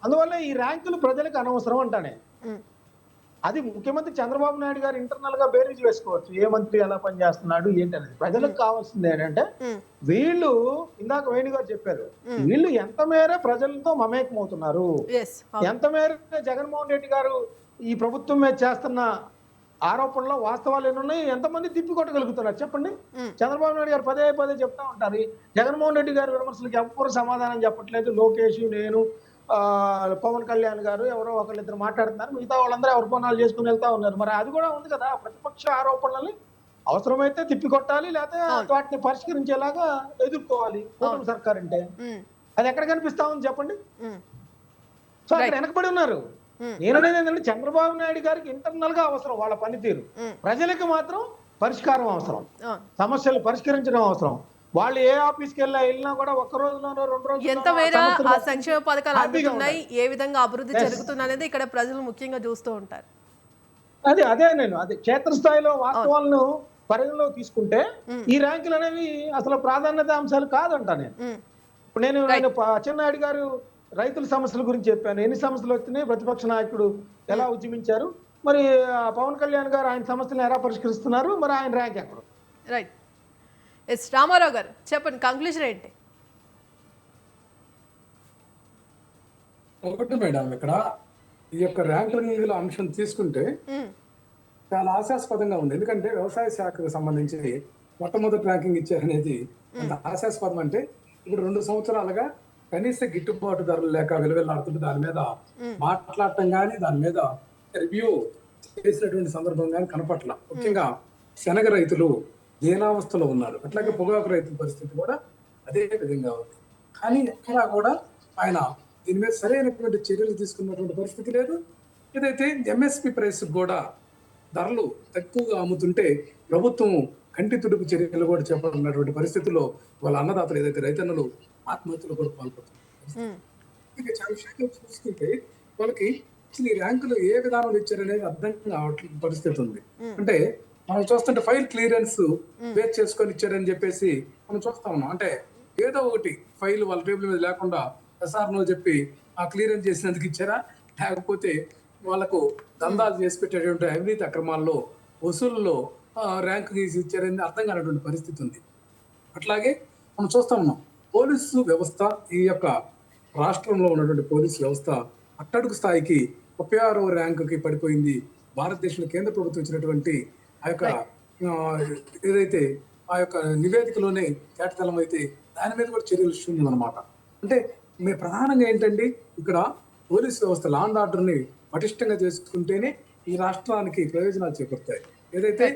Speaker 5: అందువల్ల ఈ ర్యాంకులు ప్రజలకు అనవసరం అంటానే.
Speaker 1: ఉమ్,
Speaker 5: అది ముఖ్యమంత్రి చంద్రబాబు నాయుడు గారు ఇంటర్నల్ గా బేరీజ్ వేసుకోవచ్చు, ఏ మంత్రి ఎలా పనిచేస్తున్నాడు ఏంటనేది. ప్రజలకు కావాల్సింది ఏంటంటే
Speaker 1: ఉమ్,
Speaker 5: వీళ్ళు ఇందాక వేణు గారు చెప్పారు, వీళ్ళు ఎంత మేర ప్రజలతో మమేకమవుతున్నారు,
Speaker 1: yes, అవును.
Speaker 5: ఎంత మేర జగన్మోహన్ రెడ్డి గారు ఈ ప్రభుత్వం మీద చేస్తున్న ఆరోపణలో వాస్తవాలు ఎన్నున్నాయి, ఎంతమంది తిప్పికొట్టగలుగుతున్నారు చెప్పండి. చంద్రబాబు నాయుడు గారు పదే పదే చెప్తా ఉంటారు, జగన్మోహన్ రెడ్డి గారి విమర్శలకు ఎవ్వరు సమాధానం చెప్పట్లేదు. లోకేష్, నేను, పవన్ కళ్యాణ్ గారు ఎవరో ఒకళ్ళిద్దరు మాట్లాడుతున్నారు, మిగతా వాళ్ళందరూ ఎవరి పనులు చేసుకుని వెళ్తా ఉన్నారు. మరి అది కూడా ఉంది కదా, ప్రతిపక్ష ఆరోపణలని అవసరమైతే తిప్పికొట్టాలి, లేకపోతే వాటిని పరిష్కరించేలాగా ఎదుర్కోవాలి కూటమి సర్కార్ అంటే.
Speaker 1: ఉమ్,
Speaker 5: అది ఎక్కడ కనిపిస్తా ఉంది చెప్పండి.
Speaker 1: ఉమ్,
Speaker 5: సో అక్కడ వెనకబడి ఉన్నారు. నేను అనేది ఏంటంటే చంద్రబాబు నాయుడు గారికి ఇంటర్నల్ గా అవసరం వాళ్ళ పనితీరు, ప్రజలకు మాత్రం పరిష్కారం అవసరం,
Speaker 1: అవును.
Speaker 5: సమస్యలు పరిష్కరించడం అవసరం. వాళ్ళు ఏ ఆఫీస్కి వెళ్ళినా కూడా ఒక్క రోజులోనో 2 రోజులు
Speaker 1: ఎంత మేర ఆ సంక్షేమ పథకాలు అందుతున్నాయి, ఏ విధంగా అభివృద్ధి జరుగుతుంది అనేది ఇక్కడ ప్రజలు ముఖ్యంగా చూస్తూ ఉంటారు.
Speaker 5: అదే అదే క్షేత్రస్థాయిలో వాస్తవాలను పరిగణలో తీసుకుంటే ఈ ర్యాంకులు అనేవి అసలు ప్రాధాన్యత అంశాలు కాదంట. ఇప్పుడు నేను అచ్చెన్నాయుడు గారు రైతుల సమస్యల గురించి చెప్పాను, ఎన్ని సమస్యలు వచ్చినాయి, ప్రతిపక్ష నాయకుడు ఎలా ఉద్యమించారు, మరి పవన్ కళ్యాణ్ గారు ఆయన సమస్యలను ఎలా పరిష్కరిస్తున్నారు, మరి ఆయన ర్యాంక్ ఎక్కడ?
Speaker 1: రైట్. ఎస్ రామారావు గారు చెప్పండి, కంక్లూజన్ ఏంటి?
Speaker 2: ఒకటి మేడం, ఇక్కడ ఈ యొక్క ర్యాంకుల అంశం తీసుకుంటే చాలా ఆశాస్పదంగా ఉంది. ఎందుకంటే వ్యవసాయ శాఖకు సంబంధించి మొట్టమొదటి ర్యాంకింగ్ ఇచ్చారనేది అంత ఆశాస్పదం. అంటే ఇప్పుడు 2 సంవత్సరాలుగా కనీస గిట్టుబాటు ధరలు లేక విలువెల్లాడుతుంటే దాని మీద మాట్లాడటం కానీ, దాని మీద రివ్యూ చేసినటువంటి సందర్భం కానీ కనపట్ల. ముఖ్యంగా శనగ రైతులు దీనావస్థలో ఉన్నారు, అట్లాగే పొగాకు రైతుల పరిస్థితి కూడా అదే విధంగా ఉంది. కానీ ఎక్కడా కూడా ఆయన దీని మీద సరైనటువంటి చర్యలు తీసుకున్నటువంటి పరిస్థితి లేదు. ఏదైతే ఎంఎస్పి ప్రైస్ కూడా ధరలు తక్కువగా అమ్ముతుంటే ప్రభుత్వం కంటి తుడుపు చర్యలు కూడా చేపడుతున్నటువంటి పరిస్థితుల్లో వాళ్ళ అన్నదాతలు ఏదైతే రైతన్నలు ఆత్మహత్యలు కూడా పాల్పడుతున్నారు. ఇంకా చాలా విషయాలు చూసుకుంటే వాళ్ళకి అసలు ఈ ర్యాంకులు ఏ విధానంలో ఇచ్చారనేది అర్థం కావట్లేదు పరిస్థితి ఉంది. అంటే మనం చూస్తుంటే ఫైల్ క్లియరెన్స్ బేస్ చేసుకొని ఇచ్చారని చెప్పేసి మనం చూస్తా ఉన్నాం. అంటే ఏదో ఒకటి ఫైల్ వాళ్ళ టేబుల్ మీద లేకుండా ఎస్ఆర్నో చెప్పి ఆ క్లియరెన్స్ చేసినందుకు ఇచ్చారా, లేకపోతే వాళ్ళకు దందాలు చేసి పెట్టేటువంటి అవినీతి అక్రమాల్లో వసూళ్ళలో ర్యాంకు తీసి ఇచ్చారని అర్థం కానటువంటి పరిస్థితి ఉంది. అట్లాగే మనం చూస్తా ఉన్నాం పోలీసు వ్యవస్థ, ఈ యొక్క రాష్ట్రంలో ఉన్నటువంటి పోలీసు వ్యవస్థ అట్టడుగు స్థాయికి 36వ ర్యాంకుకి పడిపోయింది. భారతదేశంలో కేంద్ర ప్రభుత్వం ఇచ్చినటువంటి ఆ యొక్క ఏదైతే ఆ యొక్క నివేదికలోనే కేటతలం అయితే దాని మీద కూడా చర్యలు ఇస్తుంది అనమాట. అంటే మీ ప్రధానంగా ఏంటంటే ఇక్కడ పోలీసు వ్యవస్థ లా అండ్ ఆర్డర్ని పటిష్టంగా చేసుకుంటేనే ఈ రాష్ట్రానికి ప్రయోజనాలు చేకూరుతాయి. ఏదైతే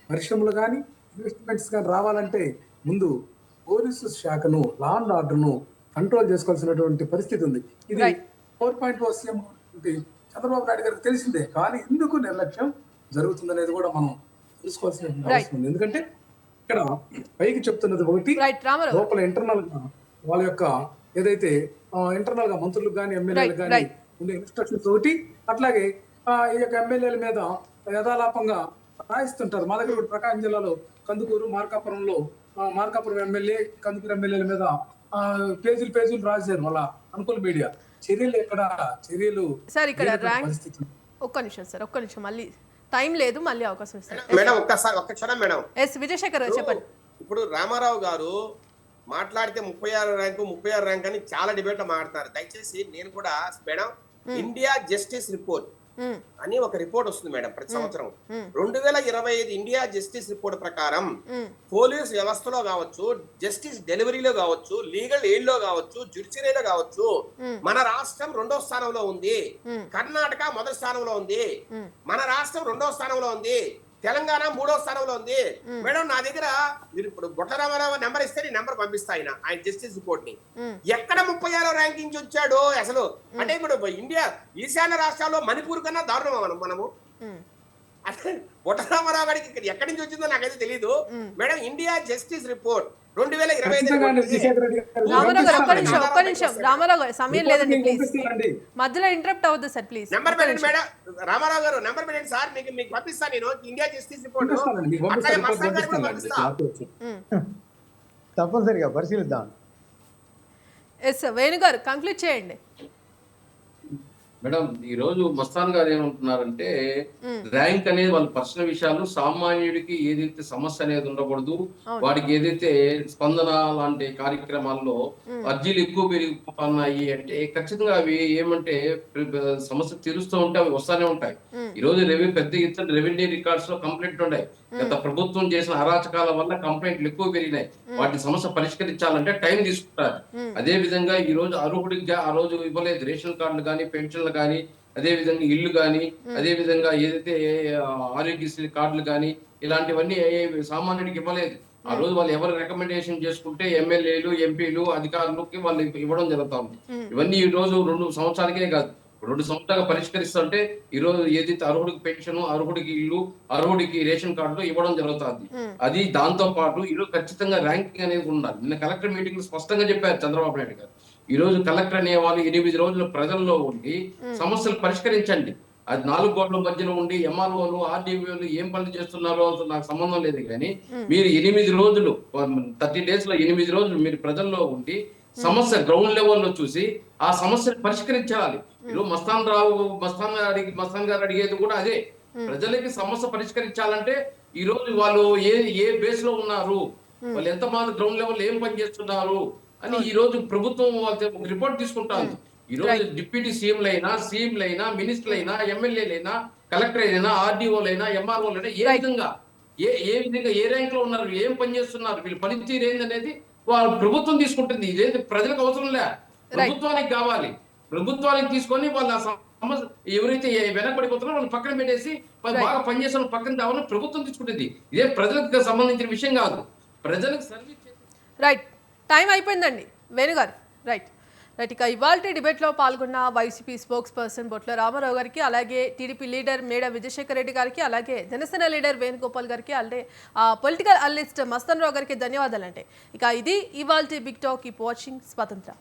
Speaker 2: పరిశ్రమలు కానీ ఇన్వెస్ట్మెంట్స్ కానీ రావాలంటే ముందు పోలీసు శాఖను, లా అండ్ ఆర్డర్ను కంట్రోల్ చేసుకోవాల్సినటువంటి పరిస్థితి ఉంది. ఇది 4.0 సీఎం చంద్రబాబు నాయుడు గారికి తెలిసిందే, కానీ ఎందుకు నిర్లక్ష్యం జరుగుతుందనేది కూడా మనం తెలుసుకోవాల్సిన అవసరం ఉంది. ఎందుకంటే ఇక్కడ పైకి చెప్తున్నది ఒకటి, లోపల ఇంటర్నల్ గా వాళ్ళ యొక్క ఏదైతే ఇంటర్నల్ గా మంత్రులకు కానీ ఎమ్మెల్యేలకు కానీ ఉండే ఇన్స్ట్రక్షన్స్ ఒకటి, అట్లాగే ఈ యొక్క ఎమ్మెల్యేల మీద యథాలాపంగా రాయిస్తుంటారు. మా దగ్గర ప్రకాశం జిల్లాలో కందుకూరు, మార్కాపురం ఎమ్మెల్యే, కందుకూరు ఎమ్మెల్యేల మీద పేజీలు రాశారు వాళ్ళ అనుకూల మీడియా. చర్యలు ఎక్కడ చర్యలు
Speaker 1: సార్ ఇక్కడ ఒక్క నిమిషం మళ్ళీ టైం లేదు, మళ్ళీ అవకాశం ఇస్తాను.
Speaker 4: మేడం ఒక్క క్షణం మేడం.
Speaker 1: ఎస్ విజయశేఖర్ గారు చెప్పండి.
Speaker 4: ఇప్పుడు రామారావు గారు మాట్లాడితే 36 ర్యాంక్ అని చాలా డిబేట్ లో మాట్లాడతారు. దయచేసి నేను కూడా మేడం, ఇండియా జస్టిస్ రిపోర్ట్ అని ఒక రిపోర్ట్ వస్తుంది మేడం ప్రతి సంవత్సరం. 2025 ఇండియా జస్టిస్ రిపోర్ట్ ప్రకారం పోలీస్ వ్యవస్థలో కావచ్చు, జస్టిస్ డెలివరీలో కావచ్చు, లీగల్ ఎయిడ్ లో కావచ్చు, జ్యుడిషియరీలో కావచ్చు, మన రాష్ట్రం 2వ స్థానంలో ఉంది. కర్ణాటక 1వ స్థానంలో ఉంది. మన రాష్ట్రం 2వ స్థానంలో ఉంది. తెలంగాణ 3వ స్థానంలో ఉంది. మేడం నా దగ్గర మీరు ఇప్పుడు బొట్ల రామారావు నెంబర్ ఇస్తే నేను నెంబర్ పంపిస్తా ఆయన జస్టిస్ రిపోర్ట్ ని. ఎక్కడ 36వ ర్యాంక్ నుంచి వచ్చాడు అసలు? అంటే ఇప్పుడు ఇండియా ఈశాన్య రాష్ట్రాల్లో మణిపూర్ కన్నా దారుణం మనము. అంటే బొట్ల రామారావు గారికి ఇక్కడ ఎక్కడి నుంచి వచ్చిందో నాకైతే తెలియదు madam. India justice report 2025
Speaker 1: Ramarao గారు ఒక్క నిమిషం రామారావు గారు, సమయం లేదండి ప్లీజ్, మధ్యలో ఇంటరప్ట్ అవ్వద్దు సార్ ప్లీజ్.
Speaker 4: నెంబర్ పెట్టండి మేడం, రామారావు గారు నెంబర్ పెట్టండి సార్, మీకు పంపిస్తాను నేను ఇండియా జస్టిస్ రిపోర్ట్.
Speaker 5: తప్పనిసరిగా పరిశీలిద్దాం.
Speaker 1: ఎస్ వేణు గారు కంక్లూడ్ చేయండి.
Speaker 3: మేడం ఈ రోజు మస్తాన్ గారు ఏమంటున్నారంటే ర్యాంక్ అనేది వాళ్ళ పర్సనల్ విషయాలు, సామాన్యుడికి ఏదైతే సమస్య అనేది ఉండకూడదు, వాడికి ఏదైతే స్పందన లాంటి కార్యక్రమాల్లో అర్జీలు ఎక్కువ పెరిగిపోతున్నాయి అంటే ఖచ్చితంగా అవి ఏమంటే సమస్య తీరుస్తూ ఉంటే అవి వస్తానే ఉంటాయి. ఈ రోజు పెద్ద ఎత్తున రెవెన్యూ రికార్డ్స్ లో కంప్లైంట్ ఉన్నాయి. గత ప్రభుత్వం చేసిన అరాచకాల వల్ల కంప్లైంట్లు ఎక్కువ పెరిగినాయి. వాటి సమస్య పరిష్కరించాలంటే టైం తీసుకుంటారు. అదే విధంగా ఈ రోజు అర్హుడిగా ఆ రోజు ఇవ్వలేదు రేషన్ కార్డులు కానీ, పెన్షన్లు కానీ, అదే విధంగా ఇల్లు కానీ, అదే విధంగా ఏదైతే ఆరోగ్యశ్రీ కార్డులు కానీ ఇలాంటివన్నీ సామాన్యుడికి ఇవ్వలేదు. ఆ రోజు వాళ్ళు ఎవరు రికమెండేషన్ చేసుకుంటే ఎమ్మెల్యేలు, ఎంపీలు, అధికారులకి వాళ్ళు ఇవ్వడం జరుగుతా ఉంది. ఇవన్నీ ఈ రోజు 2 సంవత్సరాలకే కాదు, 2 సంవత్సరాలు పరిష్కరిస్తుంటే ఈ రోజు ఏదైతే అర్హుడికి పెన్షన్, అర్హుడికి ఇల్లు, అర్హుడికి రేషన్ కార్డులు ఇవ్వడం జరుగుతుంది. అది దాంతో పాటు ఈరోజు ఖచ్చితంగా ర్యాంకింగ్ అనేది ఉండాలి. నిన్న కలెక్టర్ మీటింగ్ లో స్పష్టంగా చెప్పారు చంద్రబాబు నాయుడు గారు. ఈ రోజు కలెక్టర్ అనే వాళ్ళు 8 రోజులు ప్రజల్లో ఉండి సమస్యలు పరిష్కరించండి. అది 4 గోడల మధ్యలో ఉండి ఎంఆర్ఓలు, ఆర్డీఓలు ఏం పనులు చేస్తున్నారో నాకు సంబంధం లేదు. కానీ మీరు 8 రోజులు 30 days లో 8 రోజులు మీరు ప్రజల్లో ఉండి సమస్య గ్రౌండ్ లెవెల్లో చూసి ఆ సమస్యను పరిష్కరించాలి. ఈరోజు మస్తాన్ గారు అడిగేది కూడా అదే. ప్రజలకి సమస్య పరిష్కరించాలంటే ఈ రోజు వాళ్ళు ఏ బేస్ లో ఉన్నారు, వాళ్ళు ఎంత మంది గ్రౌండ్ లెవెల్ ఏం పని చేస్తున్నారు అని ఈ రోజు ప్రభుత్వం వాళ్ళ రిపోర్ట్ తీసుకుంటాను. ఈ రోజు డిప్యూటీ సీఎంలైనా, మినిస్టర్లైనా, ఎమ్మెల్యేలైనా, కలెక్టర్ అయినా, ఆర్డీఓలైనా, ఎంఆర్ఓలైనా ఏ విధంగా ఏ ర్యాంక్ లో ఉన్నారు, ఏం పని చేస్తున్నారు, వీళ్ళ పనితీరు ఏందనేది వాళ్ళ ప్రభుత్వం తీసుకుంటుంది. ఇదేంటి ప్రజలకు అవసరం లే, ప్రభుత్వానికి కావాలి. ప్రభుత్వానికి తీసుకొని వాళ్ళ సమస్య ఎవరైతే వెనకబడిపోతున్నారో వాళ్ళు పక్కన పెట్టేసి బాగా పనిచేసిన పక్కన కావాలని ప్రభుత్వం తీసుకుంటుంది. ఇదే ప్రజలకు సంబంధించిన విషయం కాదు, ప్రజలకు సర్వీస్.
Speaker 1: రైట్, టైం అయిపోయిందండి వేణుగారు. రైట్. ఇక ఇవాళ డిబేట్లో పాల్గొన్న వైసీపీ స్పోక్స్ పర్సన్ బొట్ల రామారావు గారికి, అలాగే టీడీపీ లీడర్ మేడ విజయశేఖర్ రెడ్డి గారికి, అలాగే జనసేన లీడర్ వేణుగోపాల్ గారికి, అంటే పొలిటికల్ అనలిస్ట్ మస్తాన్ రావు గారికి ధన్యవాదాలంటే. ఇక ఇది ఇవాళ బిగ్ టాక్. కీప్ వాచింగ్ స్వతంత్ర.